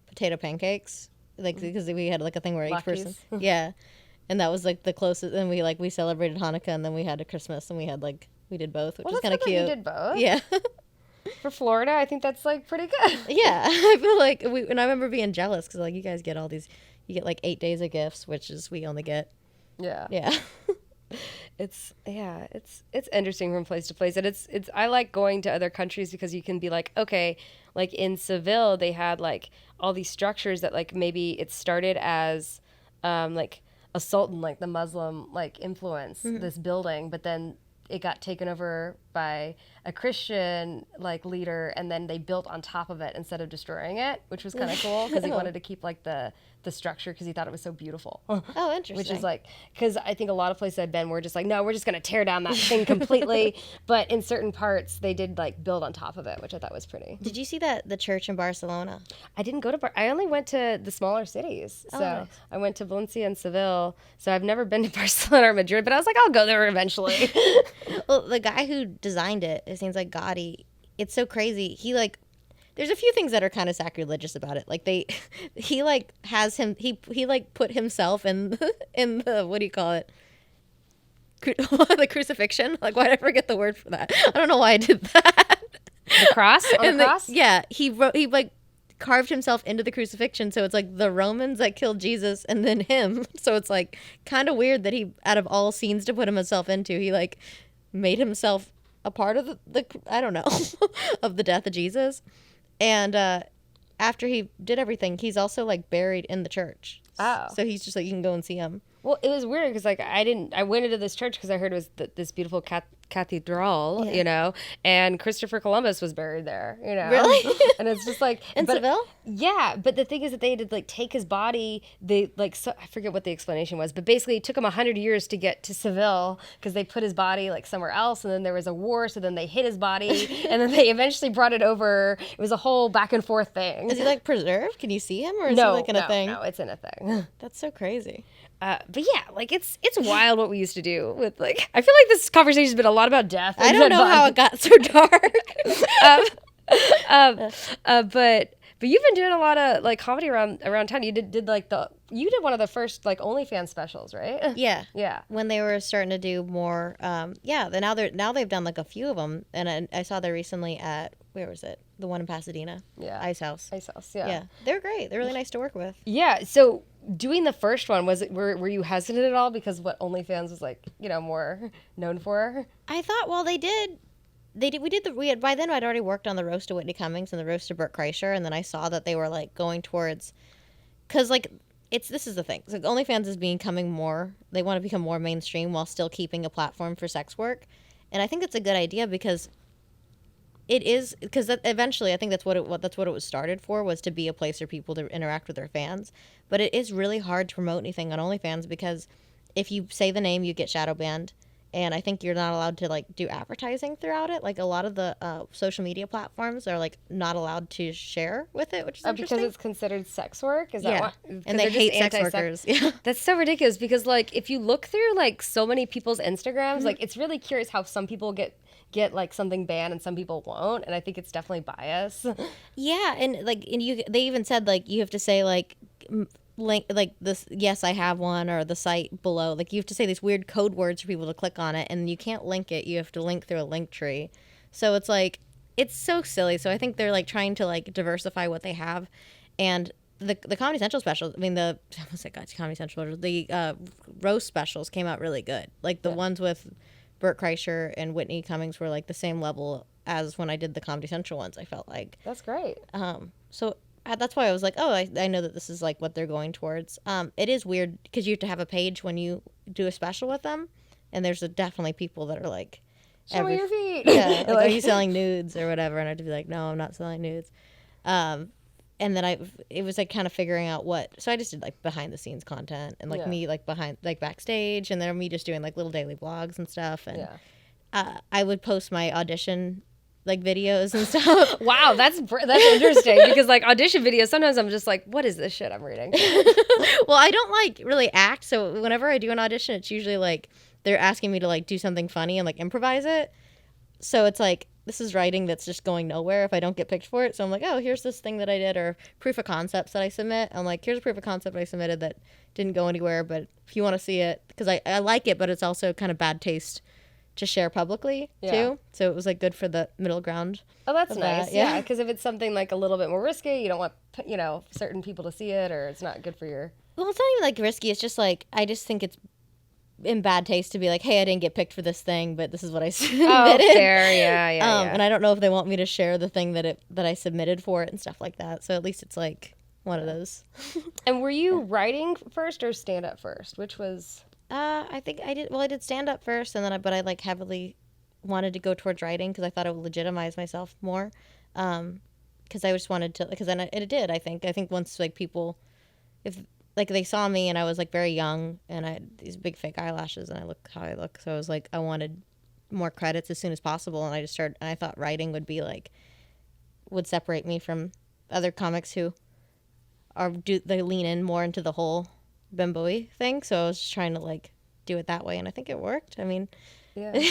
potato pancakes. Like because we had like a thing where each person, and that was like the closest. And we celebrated Hanukkah, and then we had a Christmas, and we had like We did both, which was kind of cute. You did both. Yeah. For Florida, I think that's like pretty good. Yeah, I feel like and I remember being jealous because like you guys get all these, you get like 8 days of gifts, which is we only get. Yeah. Yeah. It's interesting from place to place, and it's I like going to other countries because you can be like, okay, like in Seville they had like all these structures that like maybe it started as like a sultan, like the Muslim like influence, this building, but then it got taken over by a Christian like leader, and then they built on top of it instead of destroying it, which was kind of cool because he wanted to keep like the structure because he thought it was so beautiful. Oh, interesting. Which is like, because I think a lot of places I've been were just like, no, we're just going to tear down that thing completely. But in certain parts, they did like build on top of it, which I thought was pretty. Did you see the church in Barcelona? I didn't go to I only went to the smaller cities. So nice. I went to Valencia and Seville. So I've never been to Barcelona or Madrid, but I was like, I'll go there eventually. Well, the guy who designed it seems like Gaudi. It's so crazy. He like, there's a few things that are kind of sacrilegious about it. Like he like has him, he like put himself in the, what do you call it? The crucifixion? Like, why did I forget the word for that? I don't know why I did that. The cross? On the cross? Yeah. He like carved himself into the crucifixion. So it's like the Romans that killed Jesus and then him. So it's like kind of weird that he, out of all scenes to put himself into, he like made himself a part of the I don't know, of the death of Jesus. And after he did everything, he's also like buried in the church. Oh. So he's just like, you can go and see him. Well, it was weird because like I went into this church because I heard it was this beautiful cathedral, Yeah. you know, and Christopher Columbus was buried there, you know. Really? And it's just like In Seville? Yeah, but the thing is that they had to like take his body. They like I forget what the explanation was, but basically it took him 100 years to get to Seville because they put his body like somewhere else, and then there was a war, so then they hid his body, and then they eventually brought it over. It was a whole back and forth thing. Is he like preserved? Can you see him, or is he like in a thing? No, it's in a thing. That's so crazy. But yeah, like it's wild what we used to do with like. I feel like this conversation's been a lot about death. I don't know how it got so dark. But you've been doing a lot of like comedy around town. You did one of the first like OnlyFans specials, right? Yeah. Yeah. When they were starting to do more, now they've done like a few of them, and I saw them recently at, where was it? The one in Pasadena. Yeah. Ice House. Yeah. Yeah. They're great. They're really nice to work with. Yeah. So doing the first one, were you hesitant at all because what OnlyFans was like, you know, more known for? I thought, well, by then I'd already worked on the roast of Whitney Cummings and the roast of Bert Kreischer, and then I saw that they were like going towards, because like this is the thing. So OnlyFans is becoming more. They want to become more mainstream while still keeping a platform for sex work, and I think that's a good idea because it is, because eventually I think that's what it was started for, was to be a place for people to interact with their fans. But it is really hard to promote anything on OnlyFans because if you say the name, you get shadow banned. And I think you're not allowed to like do advertising throughout it. Like a lot of the social media platforms are like not allowed to share with it, which is interesting. Because it's considered sex work? Is that yeah. why? And they hate sex workers. Yeah. That's so ridiculous because like if you look through like so many people's Instagrams, like it's really curious how some people get like something banned and some people won't, and I think it's definitely bias. Yeah, and like they even said like you have to say like link like this, yes I have one, or the site below, like you have to say these weird code words for people to click on it, and you can't link it, you have to link through a link tree. So it's like, it's so silly. So I think they're like trying to like diversify what they have. And the Comedy Central specials, I mean Comedy Central, the roast specials came out really good. Like the ones with Bert Kreischer and Whitney Cummings were like the same level as when I did the Comedy Central ones, I felt like. That's great. So that's why I was like, oh, I know that this is like what they're going towards. It is weird because you have to have a page when you do a special with them, and there's definitely people that are like, show me your feet. Yeah, like, are you selling nudes or whatever? And I had to be like, no, I'm not selling nudes. And then it was like kind of figuring out so I just did like behind the scenes content and like me like behind, like backstage, and then me just doing like little daily vlogs and stuff. And I would post my audition like videos and stuff. Wow, that's interesting because like audition videos, sometimes I'm just like, what is this shit I'm reading? Well, I don't like really act, so whenever I do an audition, it's usually like they're asking me to like do something funny and like improvise it. So it's like, this is writing that's just going nowhere if I don't get picked for it. So I'm like, oh, here's this thing that I did, or proof of concepts that I submit. I'm like, here's a proof of concept I submitted that didn't go anywhere, but if you want to see it, because I like it, but it's also kind of bad taste to share publicly too. So it was like good for the middle ground. Oh, that's nice. Yeah, because if it's something like a little bit more risky, you don't want certain people to see it, or it's not good for your. Well, it's not even like risky. It's just like I just think it's in bad taste to be like, hey, I didn't get picked for this thing, but this is what I submitted. Oh, fair, yeah. And I don't know if they want me to share the thing that I submitted for it and stuff like that. So at least it's like one of those. And were you writing first or stand up first? Which was? I think I did. Well, I did stand up first, and then but I like heavily wanted to go towards writing because I thought it would legitimize myself more. Because I just wanted to, because then it did. I think once like people, if like they saw me and I was like very young and I had these big fake eyelashes and I look how I look, so I was like I wanted more credits as soon as possible, and I just started. And I thought writing would be like would separate me from other comics who they lean in more into the whole bimbo-y thing. So I was just trying to like do it that way, and I think it worked. I mean, yeah.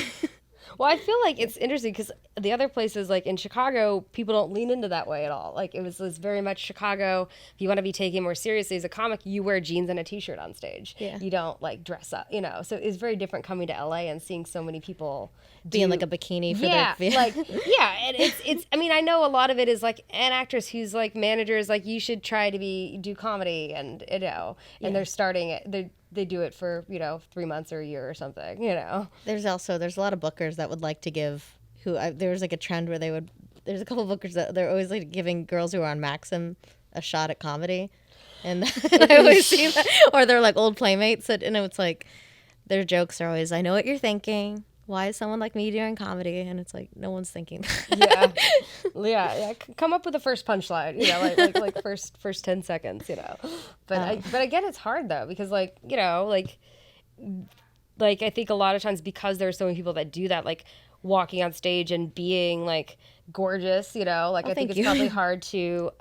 Well, I feel like it's interesting because the other places, like in Chicago, people don't lean into that way at all. Like it was very much Chicago. If you want to be taken more seriously as a comic, you wear jeans and a t-shirt on stage. Yeah. You don't like dress up, So it's very different coming to LA and seeing so many people being like a bikini for their and it's. I mean, I know a lot of it is like an actress who's like manager is like, you should try to do comedy, and and they're starting it. They do it for 3 months or a year or something. There's a lot of bookers that would like to give there was like a trend where there's a couple of bookers that they're always like giving girls who are on Maxim a shot at comedy, and I always see that, or they're like old playmates and it's like their jokes are always, I know what you're thinking. Why is someone like me doing comedy? And it's like, no one's thinking that. Yeah. Come up with the first punchline, like first 10 seconds, But I get it's hard though, because like I think a lot of times because there are so many people that do that, like walking on stage and being like gorgeous, I think it's probably hard to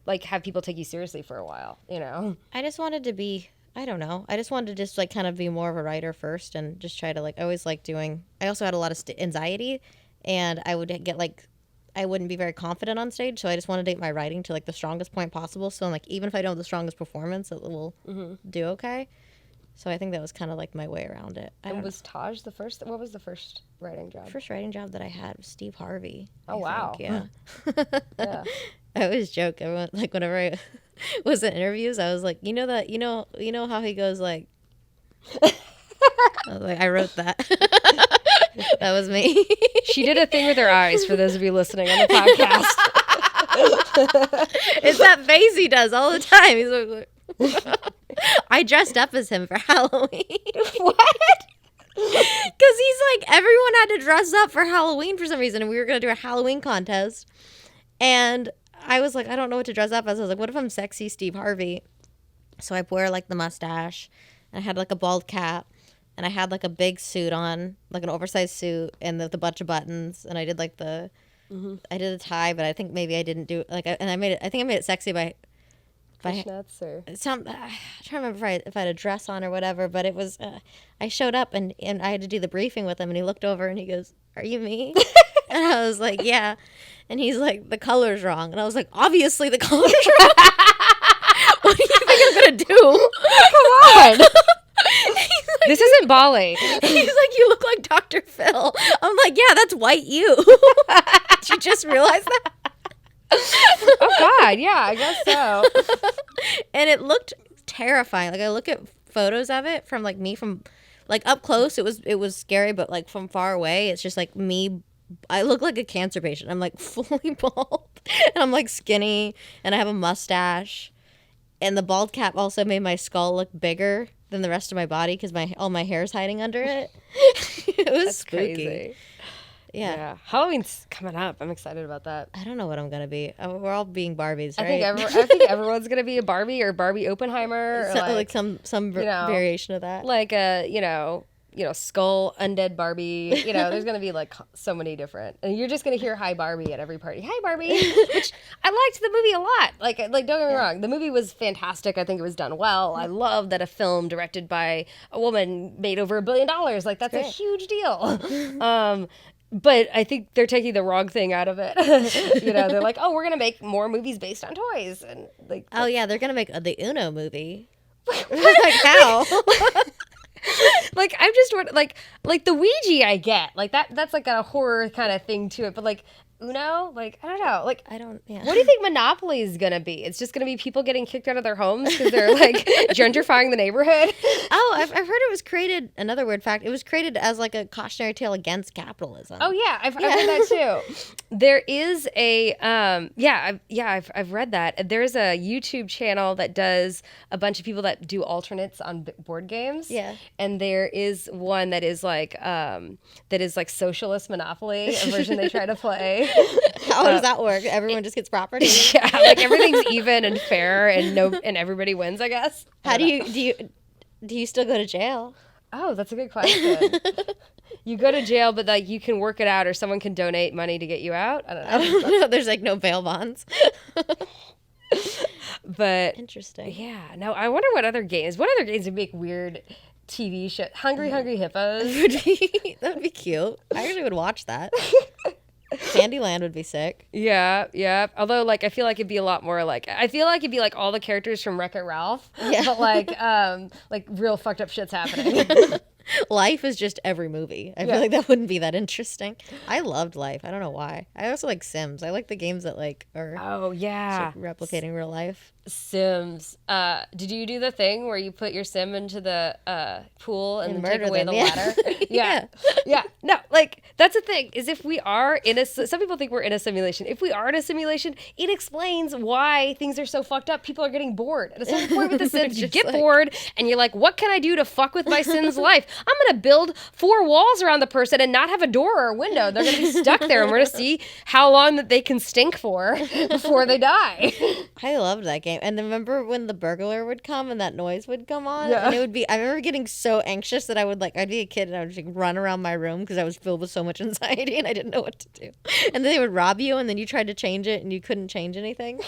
like have people take you seriously for a while, I just wanted to be, I don't know. I just wanted to just like kind of be more of a writer first and just try to like, I always like I also had a lot of anxiety, and I would get like, I wouldn't be very confident on stage. So I just wanted to get my writing to like the strongest point possible. So I'm like, even if I don't have the strongest performance, it will do okay. So I think that was kind of like my way around it. And was Taj what was the first writing job? First writing job that I had was Steve Harvey. Oh, wow. Yeah. Yeah. I always joke. Everyone, like whenever I was in interviews, I was like, you know how he goes like, I was like, I wrote that. That was me. She did a thing with her eyes, for those of you listening on the podcast. It's that face he does all the time. He's like, I dressed up as him for Halloween. What? Because he's like, everyone had to dress up for Halloween for some reason, and we were going to do a Halloween contest. And I was like, I don't know what to dress up as. I was like, what if I'm sexy Steve Harvey? So I wear like the mustache, and I had like a bald cap, and I had like a big suit on, like an oversized suit, and the bunch of buttons, and I did like I did a tie, but I think maybe I didn't do like, and I think I made it sexy by fishnets or some. I'm trying to remember if I had a dress on or whatever, but it was. I showed up and I had to do the briefing with him, and he looked over and he goes, "Are you me?" And I was like, "Yeah," and he's like, "The color's wrong," and I was like, "Obviously the color's wrong." What do you think I'm gonna do? Come on. Like, this isn't Bali. He's like, "You look like Dr. Phil." I'm like, "Yeah, that's white you." Did you just realize that? Oh God, yeah, I guess so. And it looked terrifying. Like I look at photos of it from like me from like up close, it was scary, but like from far away, it's just like me. I look like a cancer patient. I'm like fully bald, and I'm like skinny, and I have a mustache, and the bald cap also made my skull look bigger than the rest of my body because all my hair is hiding under it. It was That's spooky. Crazy. Yeah. Halloween's coming up. I'm excited about that. I don't know what I'm gonna be. We're all being Barbies, right? I think everyone's gonna be a Barbie or Barbie Oppenheimer, or like some variation of that. Like a skull undead Barbie. There's gonna be like so many different, and you're just gonna hear "Hi Barbie" at every party. Hi Barbie, which I liked the movie a lot. Like don't get me wrong, the movie was fantastic. I think it was done well. I love that a film directed by a woman made over $1 billion. Like that's a huge deal. But I think they're taking the wrong thing out of it. They're like, oh, we're going to make more movies based on toys. And like, oh, yeah, they're going to make the Uno movie. Like, how? Like I'm just like the Ouija I get. Like that's like a horror kind of thing to it, but like Uno, like I don't know, like yeah. What do you think Monopoly is gonna be? It's just gonna be people getting kicked out of their homes because they're like gentrifying the neighborhood. Oh, I've heard it was created. Another weird fact: it was created as like a cautionary tale against capitalism. Oh yeah, I've heard that too. There is a I've read that. There's a YouTube channel that does a bunch of people that do alternates on board games. Yeah, and there is one that is like socialist Monopoly, a version they try to play. How does that work? Everyone just gets property. Yeah, like everything's even and fair, and everybody wins, I guess. How do you still go to jail? Oh, that's a good question. You go to jail, but like you can work it out, or someone can donate money to get you out. I don't know. There's like no bail bonds. But interesting. Yeah. No, I wonder what other games would make weird TV show. Hungry Hippos. That would be cute. I actually would watch that. Candyland would be sick. Yeah. Although, like, I feel like it'd be a lot more like it'd be like all the characters from Wreck-It Ralph, but like real fucked up shit's happening. Life is just every movie. I feel like that wouldn't be that interesting. I loved Life. I don't know why. I also like Sims. I like the games that like are replicating real life. Sims. Did you do the thing where you put your sim into the pool and then take away the ladder? Yeah. No, like that's the thing is if we are some people think we're in a simulation. If we are in a simulation, it explains why things are so fucked up. People are getting bored. At a certain point with the Sims, you get bored and you're like, what can I do to fuck with my Sim's life? I'm going to build 4 walls around the person and not have a door or a window. They're going to be stuck there and we're going to see how long that they can stink for before they die. I loved that game. And remember when the burglar would come and that noise would come on? Yeah. And it would be, I remember getting so anxious that I'd be a kid and I would just run around my room because I was filled with so much anxiety and I didn't know what to do. And then they would rob you and then you tried to change it and you couldn't change anything.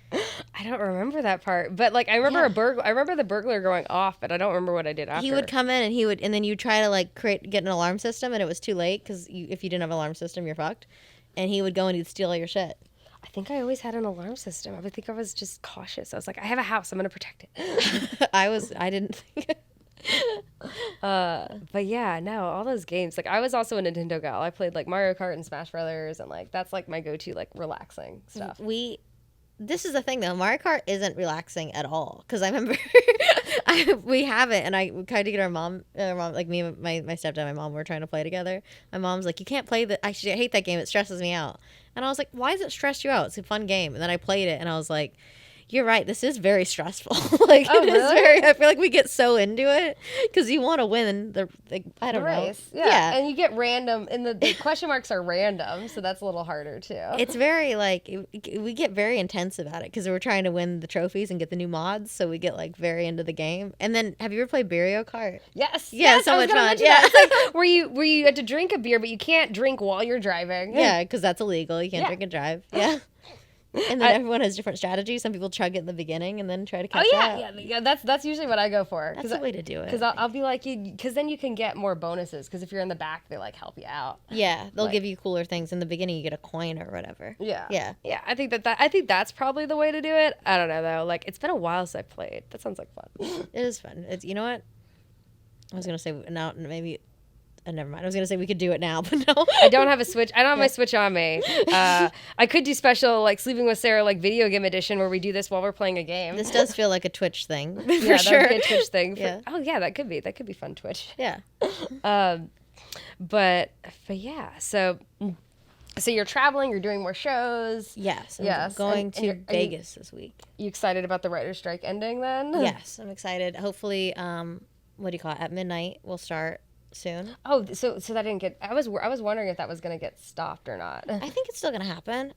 I don't remember that part, but like I remember I remember the burglar going off, but I don't remember what I did after. He would come in and then you try to like get an alarm system, and it was too late because if you didn't have an alarm system, you're fucked. And he would go and he'd steal all your shit. I think I always had an alarm system. I think I was just cautious. I was like, I have a house, I'm gonna protect it. I didn't think. But yeah, no, all those games. Like I was also a Nintendo gal. I played like Mario Kart and Smash Brothers, and like that's like my go-to like relaxing stuff. This is the thing though, Mario Kart isn't relaxing at all. Because I remember we have it, and I tried to get our mom, like me and my stepdad and my mom were trying to play together. My mom's like, you can't play that. I hate that game. It stresses me out. And I was like, why does it stress you out? It's a fun game. And then I played it, and I was like, you're right. This is very stressful. Like it is very. I feel like we get so into it because you want to win the race. Yeah, and you get random, and the question marks are random, so that's a little harder too. It's very like we get very intense about it because we're trying to win the trophies and get the new mods, so we get like very into the game. And then, have you ever played Mario Kart? Yes. Yeah, so much fun. Yeah, it's like where you had to drink a beer, but you can't drink while you're driving. Yeah, because that's illegal. You can't drink and drive. Yeah. And then everyone has different strategies. Some people chug it in the beginning and then try to catch up. Yeah. That's usually what I go for. That's the way to do it. Because I'll be like, because then you can get more bonuses. Because if you're in the back, they like help you out. Yeah, they'll give you cooler things. In the beginning, you get a coin or whatever. Yeah. I think that's probably the way to do it. I don't know though. Like it's been a while since I played. That sounds like fun. It is fun. You know what? I was gonna say now maybe. Never mind. I was going to say we could do it now, but no. I don't have a Switch. I don't have my Switch on me. I could do special, like, Sleeping with Sarah, like, video game edition where we do this while we're playing a game. This does feel like a Twitch thing, for sure. That would be a Twitch thing. Oh, yeah, that could be fun Twitch. Yeah. But yeah, so you're traveling, you're doing more shows. Yes. I'm going to Vegas this week. You excited about the writer's strike ending then? Yes, I'm excited. Hopefully, what do you call it? At midnight, we'll start soon. Oh, so that didn't get. I was wondering if that was gonna get stopped or not. I think it's still gonna happen.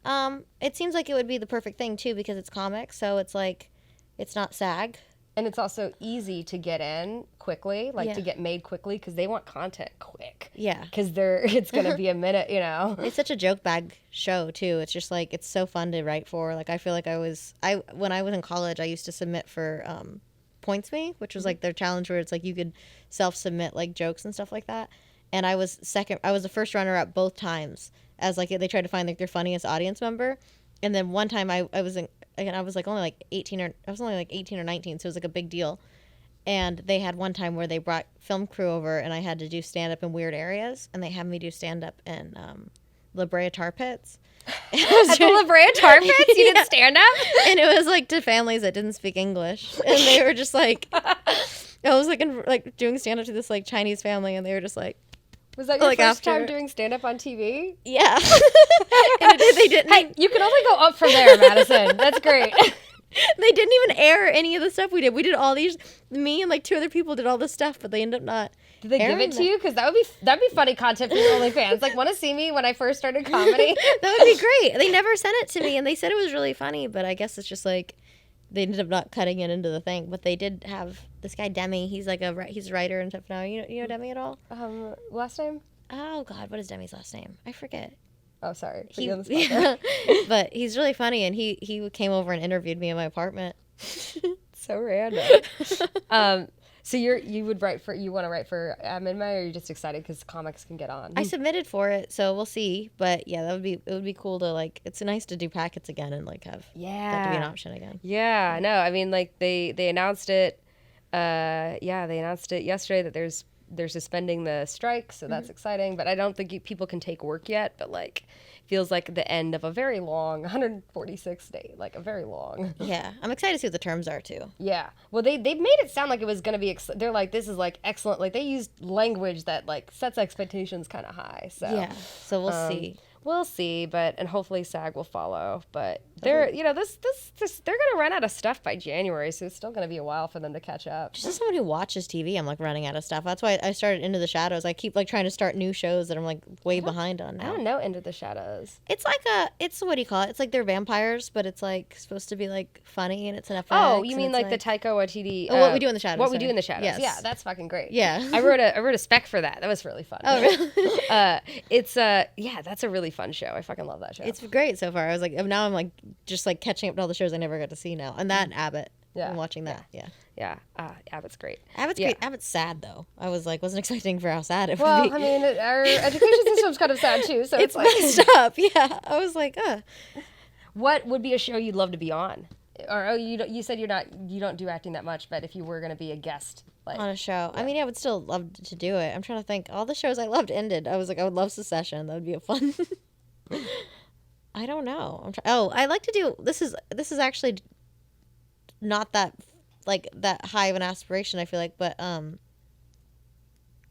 It seems like it would be the perfect thing too because it's comics, so it's like, it's not SAG, and it's also easy to get in quickly, to get made quickly because they want content quick. Yeah, because it's gonna be a minute, you know. It's such a joke bag show too. It's just like it's so fun to write for. Like I feel like when I was in college, I used to submit for Points Me, which was like their challenge where it's like you could self-submit like jokes and stuff like that. And I was the first runner up both times as like they tried to find like their funniest audience member. And then one time I was only like 18 or 19, so it was like a big deal. And they had one time where they brought film crew over, and I had to do stand-up in weird areas, and they had me do stand-up in La Brea Tar Pits. At the La Brea Tar Pits? You did stand-up? And it was, like, to families that didn't speak English. And they were just, like... I was, like doing stand-up to this, like, Chinese family, and they were just, like... Was that your first time doing stand-up on TV? Yeah. And they didn't... Hey, you can only go up from there, Madison. That's great. They didn't even air any of the stuff we did. We did all these. Me and like 2 other people did all this stuff, but they ended up not. Did they give it to you? Because that'd be funny content for your OnlyFans. Like, want to see me when I first started comedy? That would be great. They never sent it to me, and they said it was really funny, but I guess it's just like they ended up not cutting it into the thing. But they did have this guy Demi. He's like he's a writer and stuff now. You know Demi at all? Last name? Oh God, what is Demi's last name? I forget. Oh, sorry. But he's really funny, and he came over and interviewed me in my apartment. So random. So you want to write for Midnight, or are you just excited because comics can get on? I submitted for it, so we'll see. But yeah, it would be cool to like. It's nice to do packets again and like have that to be an option again. Yeah, no, I mean like they announced it. They announced it yesterday that they're suspending the strike, so that's exciting. But I don't think people can take work yet. But like, feels like the end of a very long 146 day, like a very long. Yeah, I'm excited to see what the terms are too. Yeah, well they made it sound like it was gonna be. They're like, this is like excellent. Like they used language that like sets expectations kind of high. So yeah, so we'll see. We'll see, and hopefully SAG will follow. But they're, they're gonna run out of stuff by January, so it's still gonna be a while for them to catch up. Just as someone who watches TV, I'm like running out of stuff. That's why I started Into the Shadows. I keep like trying to start new shows that I'm like way behind on now. I don't know Into the Shadows. It's like what do you call it? It's like they're vampires, but it's like supposed to be like funny, and it's an FX. Oh, you mean like the Taika Waititi? What We Do in the Shadows. What We Do in the Shadows. Yes. Yeah, that's fucking great. Yeah, I wrote a spec for that. That was really fun. Oh, really? It's that's a really fun show. I fucking love that show. It's great so far. I was like, now I'm like just like catching up to all the shows I never got to see now, and that and Abbott. Yeah, I'm watching that. Yeah. Abbott's great. Abbott's great. Abbott's sad though. I was like, wasn't expecting for how sad it would be. Well, I mean, our education system's kind of sad too. So it's like messed up. Yeah, I was like, What would be a show you'd love to be on? Or you said you don't do acting that much, but if you were going to be a guest on a show, I mean, I would still love to do it. I'm trying to think. All the shows I loved ended. I was like, I would love Succession. That would be a fun. I don't know. I like to do. This is actually not that like that high of an aspiration. I feel like, but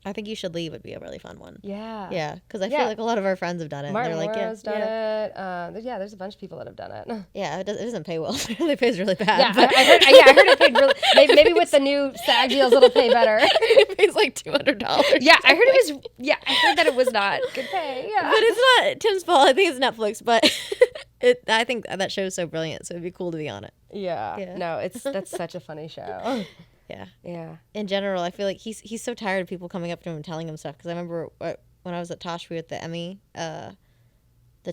I think You Should Leave would be a really fun one. Yeah, because I feel like a lot of our friends have done it. Martin they're like, Morrow's done it. There's a bunch of people that have done it. Yeah, it doesn't pay well. It really pays really bad. Yeah, I heard it paid really. Maybe with the new SAG deals, it'll pay better. It pays like $200. Yeah, I heard it was. Yeah, I heard that it was not good pay. Yeah, but it's not Tim's fault. I think it's Netflix, but I think that show is so brilliant. So it'd be cool to be on it. Yeah. No, that's such a funny show. Yeah. In general, I feel like he's so tired of people coming up to him and telling him stuff. Because I remember when I was at Tosh, we were at the Emmy, the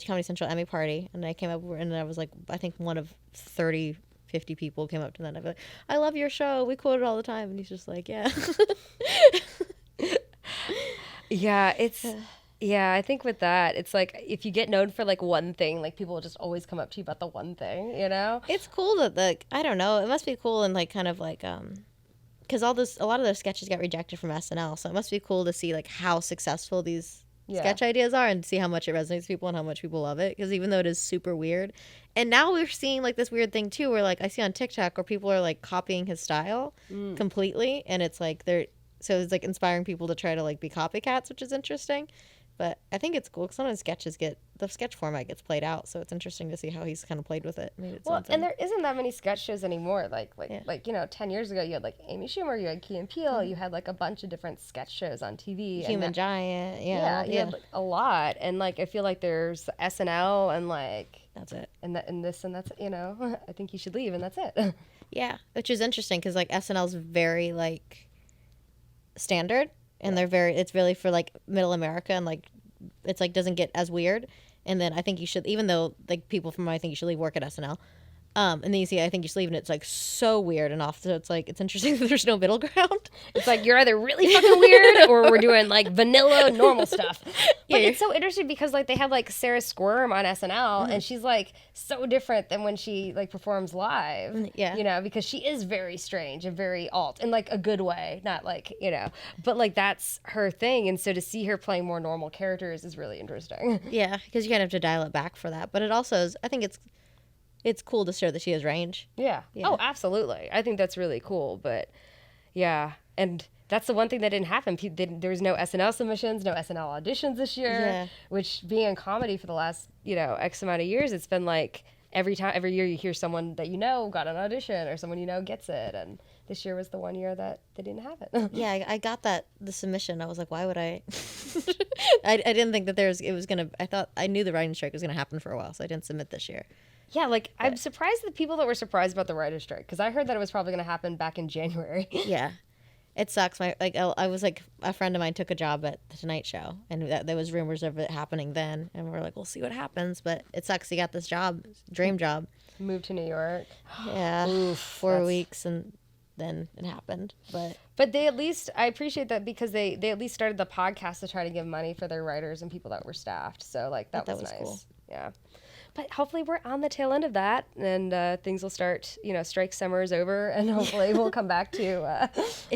Comedy Central Emmy party, and I came up and I was like, I think one of 30, 50 people came up to them. And I'd be like, I love your show. We quote it all the time. And he's just like, yeah. Yeah, I think with that, it's like if you get known for like one thing, like people will just always come up to you about the one thing, you know? It's cool that I don't know, it must be cool and like kind of like because a lot of those sketches got rejected from SNL, so it must be cool to see like how successful these sketch ideas are and see how much it resonates with people and how much people love it. Because even though it is super weird, and now we're seeing like this weird thing too, where like I see on TikTok where people are like copying his style completely, and it's like so it's like inspiring people to try to like be copycats, which is interesting. But I think it's cool because sometimes the sketch format gets played out, so it's interesting to see how he's kind of played with it. And there isn't that many sketch shows anymore. Like 10 years ago, you had like Amy Schumer, you had Key and Peele, you had like a bunch of different sketch shows on TV. Human Giant, you had like, a lot, and like I feel like there's SNL and like that's it, and this and that's I think You Should Leave, and that's it. Yeah, which is interesting because like SNL's very like standard. And it's really for like middle America, and like it's like doesn't get as weird. And then I think You Should, even though like people from I Think You Should Leave work at SNL, And then you see, I think you're sleeving it's like so weird and off. So it's like, it's interesting that there's no middle ground. It's like you're either really fucking weird or we're doing like vanilla normal stuff. But it's so interesting because like they have like Sarah Squirm on SNL and she's like so different than when she like performs live. Yeah. You know, because she is very strange and very alt in like a good way, not like, you know, but like that's her thing. And so to see her playing more normal characters is really interesting. Yeah, because you kind of have to dial it back for that. But it also is, I think it's cool to show that she has range. Yeah. Oh, absolutely. I think that's really cool. But yeah, and that's the one thing that didn't happen. There was no SNL submissions, no SNL auditions this year, which being in comedy for the last, you know, X amount of years, it's been like every year you hear someone that you know got an audition or someone you know gets it. And this year was the one year that they didn't have it. Yeah, I got the submission. I was like, why would I? I didn't think that I knew the writing strike was going to happen for a while, so I didn't submit this year. Yeah, like, I'm surprised at the people that were surprised about the writer's strike, because I heard that it was probably going to happen back in January. Yeah. It sucks. I was like, a friend of mine took a job at the Tonight Show, and there was rumors of it happening then, and we're like, we'll see what happens, but it sucks. He got this job, dream job. Moved to New York. Yeah. Oof, 4 weeks, and then it happened. But they at least, I appreciate that because they at least started the podcast to try to give money for their writers and people that were staffed. So, like, that was nice. Cool. Yeah. But hopefully we're on the tail end of that, and things will start, you know, strike summer is over, and hopefully we'll come back to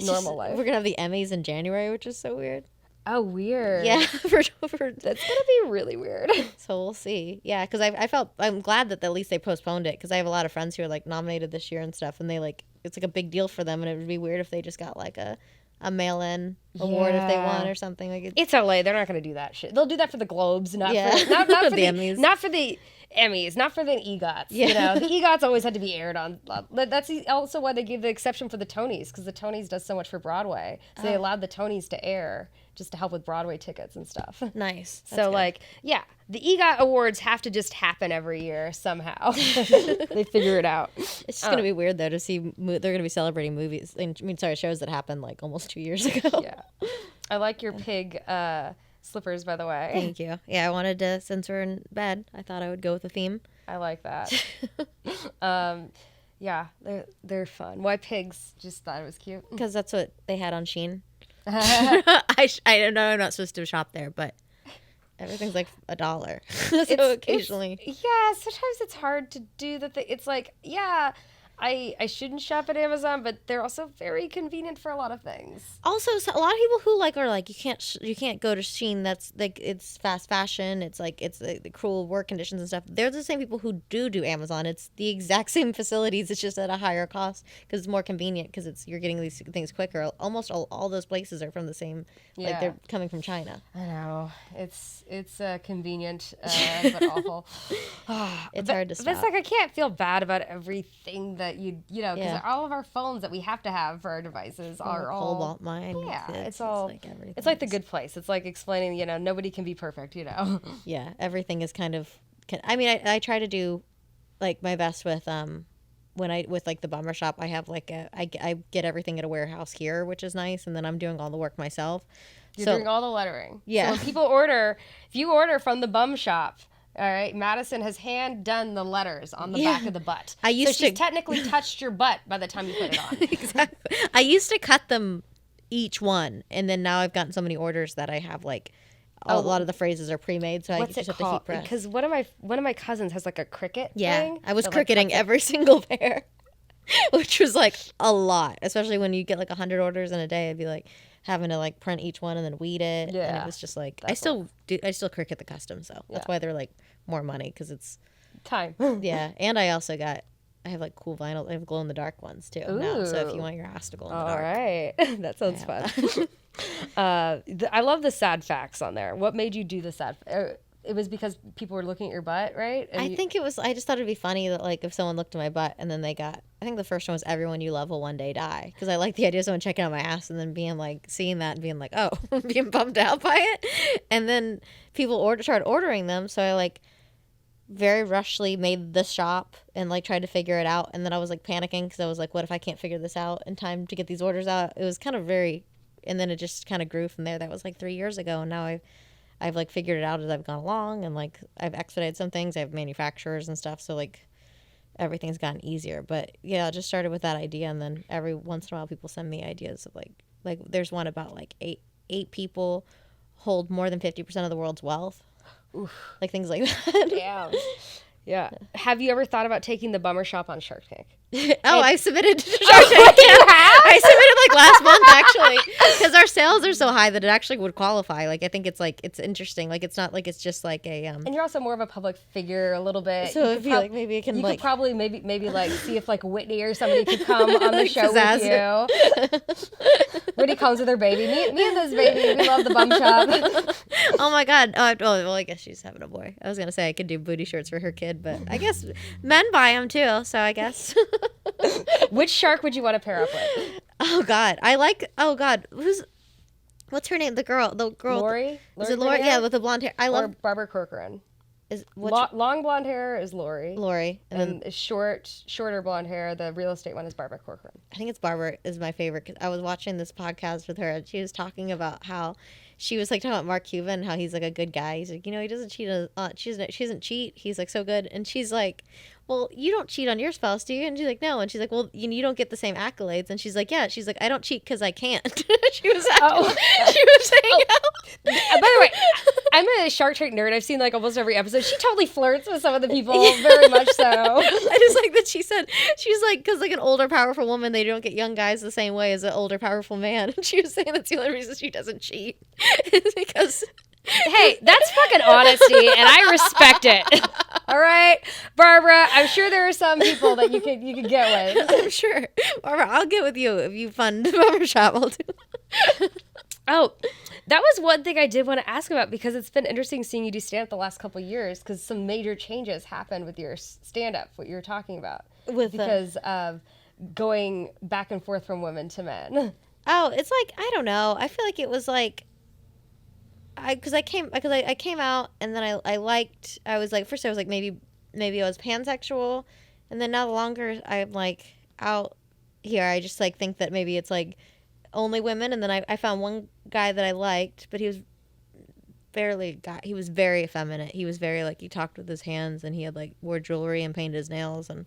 normal life. We're going to have the Emmys in January, which is so weird. Oh, weird. Yeah. That's going to be really weird. So we'll see. Yeah, because I'm glad that at least they postponed it, because I have a lot of friends who are, like, nominated this year and stuff, and they, like, it's, like, a big deal for them, and it would be weird if they just got, like, a mail-in award if they won or something. Like it's LA. They're not going to do that shit. They'll do that for the Globes, not for the Emmys. Not for the Emmys, not for the EGOTs. Yeah. You know, the EGOTs always had to be aired on. That's also why they gave the exception for the Tonys, because the Tonys does so much for Broadway. So they allowed the Tonys to air just to help with Broadway tickets and stuff. Nice. That's so, good. Yeah, the EGOT awards have to just happen every year somehow. They figure it out. It's just going to be weird, though, to see they're going to be celebrating movies. Shows that happened, like, almost 2 years ago. Yeah. I like your pig slippers, by the way. Thank you. Yeah, I wanted to, since we're in bed, I thought I would go with a theme. I like that. Yeah, they're fun. Why pigs? Just thought it was cute. Because that's what they had on Shein. I don't know, I'm not supposed to shop there, but everything's like $1. So occasionally. Sometimes it's hard to do the thing. It's like, I shouldn't shop at Amazon, but they're also very convenient for a lot of things. Also, a lot of people who are like, you can't go to Shein. That's like, it's fast fashion. It's like, it's the cruel work conditions and stuff. They're the same people who do Amazon. It's the exact same facilities. It's just at a higher cost because it's more convenient because you're getting these things quicker. Almost all those places are from the same. Like they're coming from China. I know it's convenient but awful. It's hard to stop. But it's like I can't feel bad about everything that you know, because all of our phones that we have to have for our devices are all Cobalt mine. Yeah, it's all like everything. It's like The Good Place. It's like explaining, you know, nobody can be perfect, you know. Yeah, everything is kind of. I mean, I try to do like my best with with like the bummer shop. I have like I get everything at a warehouse here, which is nice, and then I'm doing all the work myself. You're doing all the lettering. Yeah. So when people order, if you order from the bum shop. All right, Madison has hand done the letters on the back of the butt. She's technically touched your butt by the time you put it on. Exactly. I used to cut them each one, and then now I've gotten so many orders that I have like a lot of the phrases are pre-made, so I just have to heat press. Because one of my cousins has like a Cricut thing. I was cricketing every single pair, which was like a lot, especially when you get like 100 orders in a day. I'd be like having to like print each one and then weed it. Yeah. And it was just like, I still Cricut the custom, so that's why they're like more money, because it's time. Yeah. And I also I have like cool vinyl. I have glow in the dark ones too now. So if you want your ass to glow in the dark. All right. That sounds fun. I love the sad facts on there. What made you do the sad? It was because people were looking at your butt, right? And I think it was. I just thought it'd be funny that like if someone looked at my butt and then they got. I think the first one was everyone you love will one day die, because I like the idea of someone checking out my ass and then being like seeing that and being like, oh, being bummed out by it, and then people started ordering them. So I like very rushly made the shop and like tried to figure it out, and then I was like panicking because I was like, what if I can't figure this out in time to get these orders out? It was kind of and then it just kind of grew from there. That was like 3 years ago, and now I've like figured it out as I've gone along, and like I've expedited some things. I have manufacturers and stuff, so like everything's gotten easier. But yeah, I just started with that idea, and then every once in a while people send me ideas of like there's one about like eight people hold more than 50% of the world's wealth. Oof. Like things like that. Damn. Yeah. Have you ever thought about taking the bummer shop on Shark Tank? I submitted to Shark Tank. You have? I submitted like last month actually, because our sales are so high that it actually would qualify. Like I think it's interesting. Like it's not like it's just like a. And you're also more of a public figure a little bit. So I feel like maybe it can. You could probably maybe like see if like Whitney or somebody could come on the show with you. Whitney comes with her baby. Me and this baby, we love the bum shop. Oh my God. Well, I guess she's having a boy. I was gonna say I could do booty shorts for her kid, but I guess men buy them too. So I guess. Which shark would you want to pair up with? Oh God, what's her name? The girl. Lori. Is it Lori? Yeah, with the blonde hair. I love. Or Barbara Corcoran. Is long blonde hair is Lori. And then shorter blonde hair. The real estate one is Barbara Corcoran. I think it's Barbara is my favorite because I was watching this podcast with her and she was talking about how she was like talking about Mark Cuban and how he's like a good guy. He's like, he doesn't cheat. She doesn't cheat. He's like so good. And she's like, well, you don't cheat on your spouse, do you? And she's like, no. And she's like, well, you don't get the same accolades. And she's like, yeah. She's like, I don't cheat because I can't. She was saying. By the way, I'm a Shark Tank nerd. I've seen like almost every episode. She totally flirts with some of the people, very much so. I just like that she said, she's like, because like an older, powerful woman, they don't get young guys the same way as an older, powerful man. And she was saying that's the only reason she doesn't cheat. Is because... Hey, that's fucking honesty, and I respect it. All right, Barbara. I'm sure there are some people that you could get with. I'm sure, Barbara. I'll get with you if you fund barbershop. I'll do. Oh, that was one thing I did want to ask about because it's been interesting seeing you do stand-up the last couple of years because some major changes happened with your stand-up. What you were talking about because of going back and forth from women to men. Oh, it's like I don't know. I feel like it was like. I came out and then I was like first I was like maybe I was pansexual and then now the longer I'm like out here I just like think that maybe it's like only women and then I found one guy that I liked but he was he was very effeminate. He was very like he talked with his hands and he had like wore jewelry and painted his nails and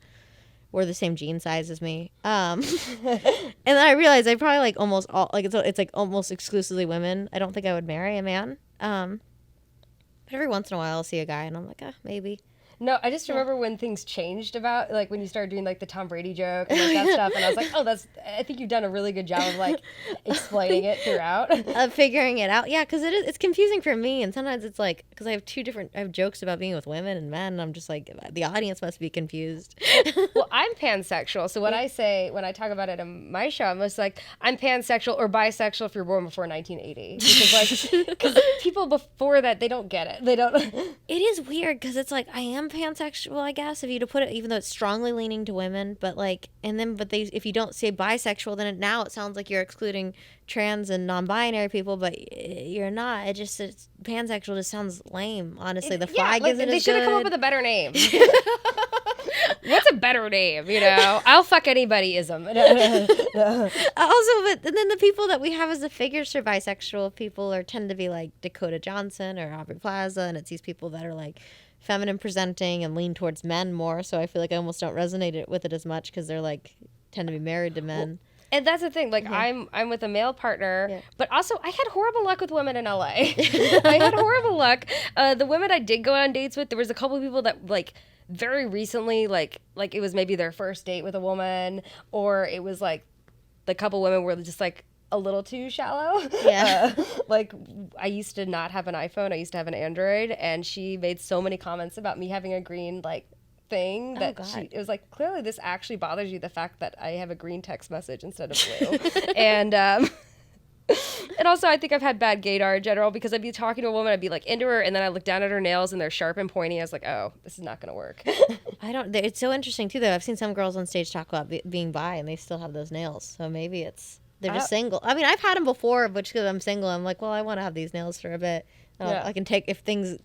wore the same jean size as me. And then I realized I probably like almost all like it's like almost exclusively women. I don't think I would marry a man. But every once in a while I'll see a guy and I'm like, maybe. No, I just remember when things changed about, like, when you started doing, like, the Tom Brady joke and, like, that stuff, and I was like, I think you've done a really good job of, like, explaining it throughout. Figuring it out. Yeah, because it's confusing for me, and sometimes it's, like, because I have jokes about being with women and men, and I'm just, like, the audience must be confused. Well, I'm pansexual, so when I talk about it in my show, I'm just like, I'm pansexual or bisexual if you're born before 1980. Because people before that, they don't get it. They don't. It is weird, because it's, like, I am pansexual, I guess, if you to put it, even though it's strongly leaning to women, but like, if you don't say bisexual, then now it sounds like you're excluding trans and non-binary people, but you're not. It's pansexual just sounds lame, honestly. The flag isn't as good. They should have come up with a better name. What's a better name, I'll fuck anybodyism. Also, but and then the people that we have as the figures for bisexual people tend to be like Dakota Johnson or Aubrey Plaza, and it's these people that are like feminine presenting and lean towards men more, so I feel like I almost don't resonate with it as much because they're like tend to be married to men. Well, and that's the thing, like I'm with a male partner, but also I had horrible luck with women in LA. I had horrible luck. The women I did go on dates with, there was a couple of people that like very recently, like it was maybe their first date with a woman, or it was like the couple women were just like a little too shallow. Yeah. Like I used to not have an iPhone. I used to have an Android, and she made so many comments about me having a green like thing that it was like, clearly this actually bothers you, the fact that I have a green text message instead of blue. And also I think I've had bad gaydar in general, because I'd be talking to a woman, I'd be like into her, and then I look down at her nails and they're sharp and pointy. I was like, oh, this is not gonna work. It's so interesting too though. I've seen some girls on stage talk about being bi and they still have those nails, so maybe they're just single. I mean, I've had them before, but because I'm single, I'm like, well, I want to have these nails for a bit. I can take, if things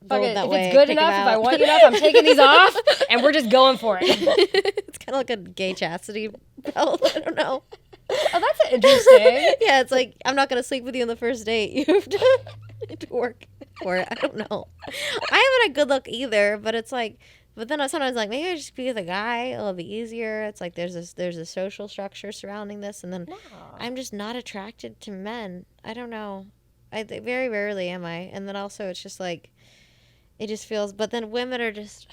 go that way, if it's good enough, if I want you enough, I'm taking these off, and we're just going for it. It's kind of like a gay chastity belt. I don't know. Oh, that's interesting. Yeah, it's like, I'm not going to sleep with you on the first date. You have to work for it. I don't know. I haven't had good luck either, but it's like, But then sometimes like maybe I just be with a guy. It'll be easier. It's like there's a social structure surrounding this, and then I'm just not attracted to men. I don't know. Very rarely am I. And then also it's just like it just feels. But then women are just.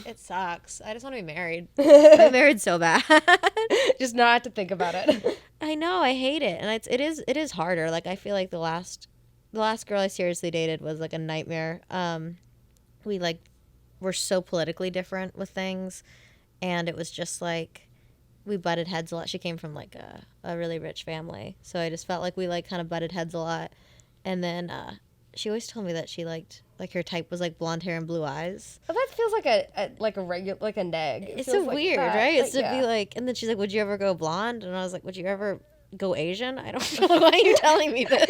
It sucks. I just want to be married. I'm married so bad. Just not have to think about it. I know. I hate it, and it is harder. Like I feel like the last girl I seriously dated was like a nightmare. We like were so politically different with things, and it was just like we butted heads a lot. She came from like a really rich family, so I just felt like we like kind of butted heads a lot. And then she always told me that she liked like her type was like blonde hair and blue eyes. Well, that feels like a regular like a neg. It's so like weird, right? It's to be like, and then she's like, "Would you ever go blonde?" And I was like, "Would you ever go Asian?" I don't know. Why are you telling me this?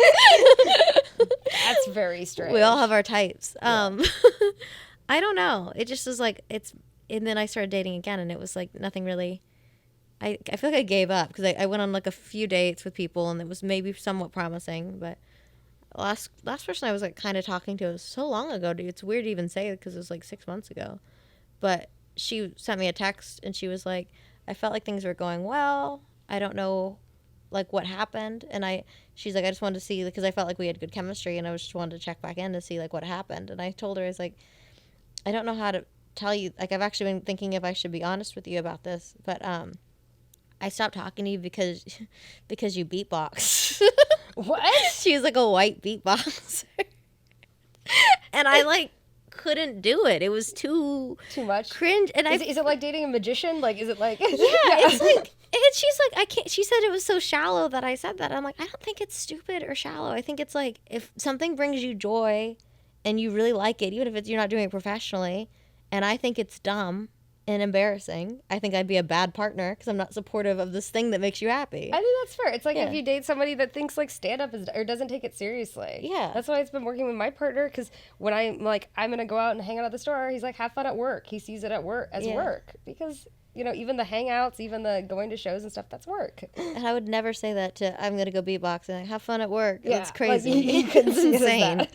That's very strange. We all have our types. Yeah. I don't know. It just was like it's, and then I started dating again, and it was like nothing really. I feel like I gave up because I went on like a few dates with people, and it was maybe somewhat promising, but. Last person I was like kind of talking to was so long ago, dude. It's weird to even say it because it was like 6 months ago. But she sent me a text and she was like, I felt like things were going well. I don't know like what happened. And she's like, I just wanted to see because I felt like we had good chemistry and I just wanted to check back in to see like what happened. And I told her, I was like, I don't know how to tell you. Like I've actually been thinking if I should be honest with you about this. But I stopped talking to you because you beatbox. What? She was like a white beatboxer. And I like couldn't do it. It was too much cringe. And is it like dating a magician? Like is it like yeah. It's like she's like I can't. She said it was so shallow that I said that. I'm like I don't think it's stupid or shallow. I think it's like if something brings you joy and you really like it, even if you're not doing it professionally, and I think it's dumb and embarrassing, I think I'd be a bad partner because I'm not supportive of this thing that makes you happy. I think that's fair. It's like if you date somebody that thinks like stand-up is or doesn't take it seriously. Yeah. That's why it's been working with my partner because when I'm like, I'm going to go out and hang out at the store, he's like, have fun at work. He sees it at work as work because, you know, even the hangouts, even the going to shows and stuff, that's work. And I would never say that to, I'm going to go beatboxing. Like, have fun at work. Yeah. That's crazy. Like, it's insane.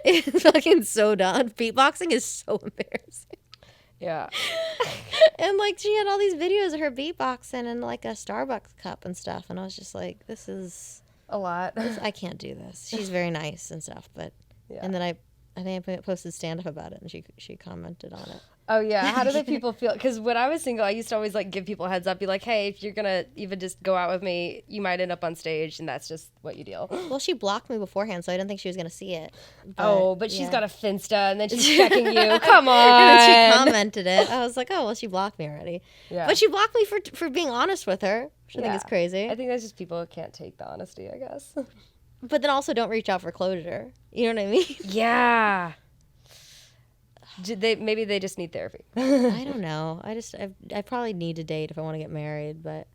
It's fucking so dumb. Beatboxing is so embarrassing. Yeah. And like she had all these videos of her beatboxing in like a Starbucks cup and stuff, and I was just like, this is a lot. I can't do this. She's very nice and stuff, but and then I think I posted stand-up about it, and she commented on it. Oh yeah, how do the people feel? Because when I was single, I used to always like give people a heads up, be like, hey, if you're gonna even just go out with me, you might end up on stage, and that's just what you deal. Well, she blocked me beforehand, so I didn't think she was gonna see it. But she's got a Finsta, and then she's checking you. Come on. And then she commented it. I was like, oh well, she blocked me already. Yeah. But she blocked me for being honest with her, which I think is crazy. I think that's just people who can't take the honesty, I guess. But then also don't reach out for closure. You know what I mean? Yeah. Maybe they just need therapy. I don't know. I probably need to date if I want to get married, but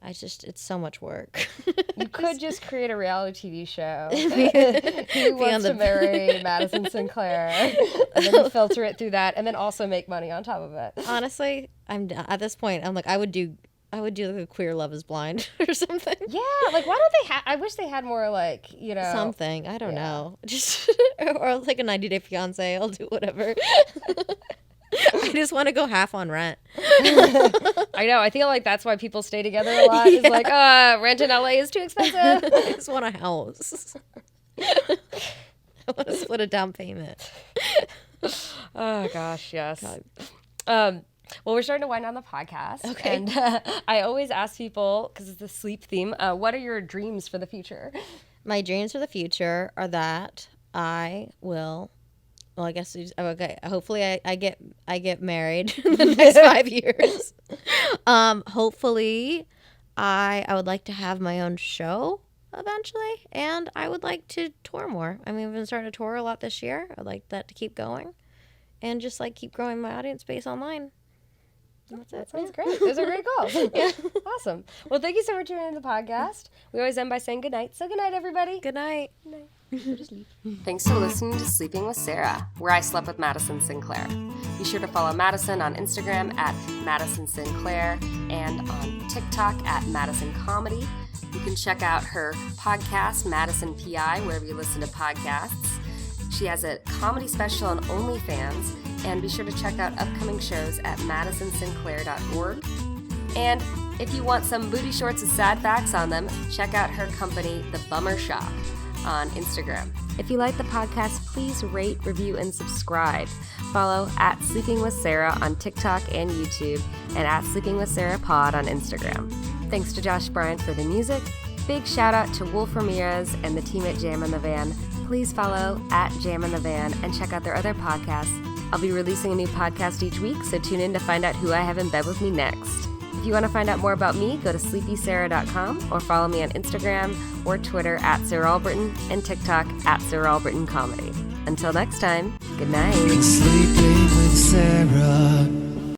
it's so much work. You could just create a reality TV show. Who wants to marry Madison Sinclair? And then you filter it through that, and then also make money on top of it. Honestly, at this point, I'm like, I would do like a Queer Love is Blind or something. Yeah, like why don't they I wish they had more like, you know. Something. I don't know. Just or like a 90 Day Fiance. I'll do whatever. I just want to go half on rent. I know. I feel like that's why people stay together a lot. It's like, rent in LA is too expensive. I just want a house. I want to split a down payment. Oh gosh, yes. Well, we're starting to wind down the podcast. Okay. And I always ask people, because it's the sleep theme, what are your dreams for the future? My dreams for the future are that I will, well, I guess, okay, hopefully I get married in the next 5 years. Hopefully I would like to have my own show eventually, and I would like to tour more. I mean, we've been starting to tour a lot this year. I'd like that to keep going and just like keep growing my audience base online. That's it. That sounds great. Those are great goals. Yeah. Awesome. Well, thank you so much for tuning in the podcast. We always end by saying good night. So good night, everybody. Good night. Good night. Go to sleep. Thanks for listening to Sleeping with Sarah, where I slept with Madison Sinclair. Be sure to follow Madison on Instagram at Madison Sinclair and on TikTok at Madison Comedy. You can check out her podcast, Madison PI, wherever you listen to podcasts. She has a comedy special on OnlyFans, and be sure to check out upcoming shows at madisonsinclair.org. And if you want some booty shorts with sad facts on them, check out her company, The Bummer Shop, on Instagram. If you like the podcast, please rate, review, and subscribe. Follow at Sleeping with Sarah on TikTok and YouTube, and at Sleeping with Sarah Pod on Instagram. Thanks to Josh Bryant for the music. Big shout out to Wolf Ramirez and the team at Jam in the Van. Please follow at Jam in the Van and check out their other podcasts. I'll be releasing a new podcast each week, so tune in to find out who I have in bed with me next. If you want to find out more about me, go to sleepysarah.com or follow me on Instagram or Twitter at Sarah Albritton and TikTok at Sarah Albritton Comedy. Until next time, good night. Sleeping with Sarah.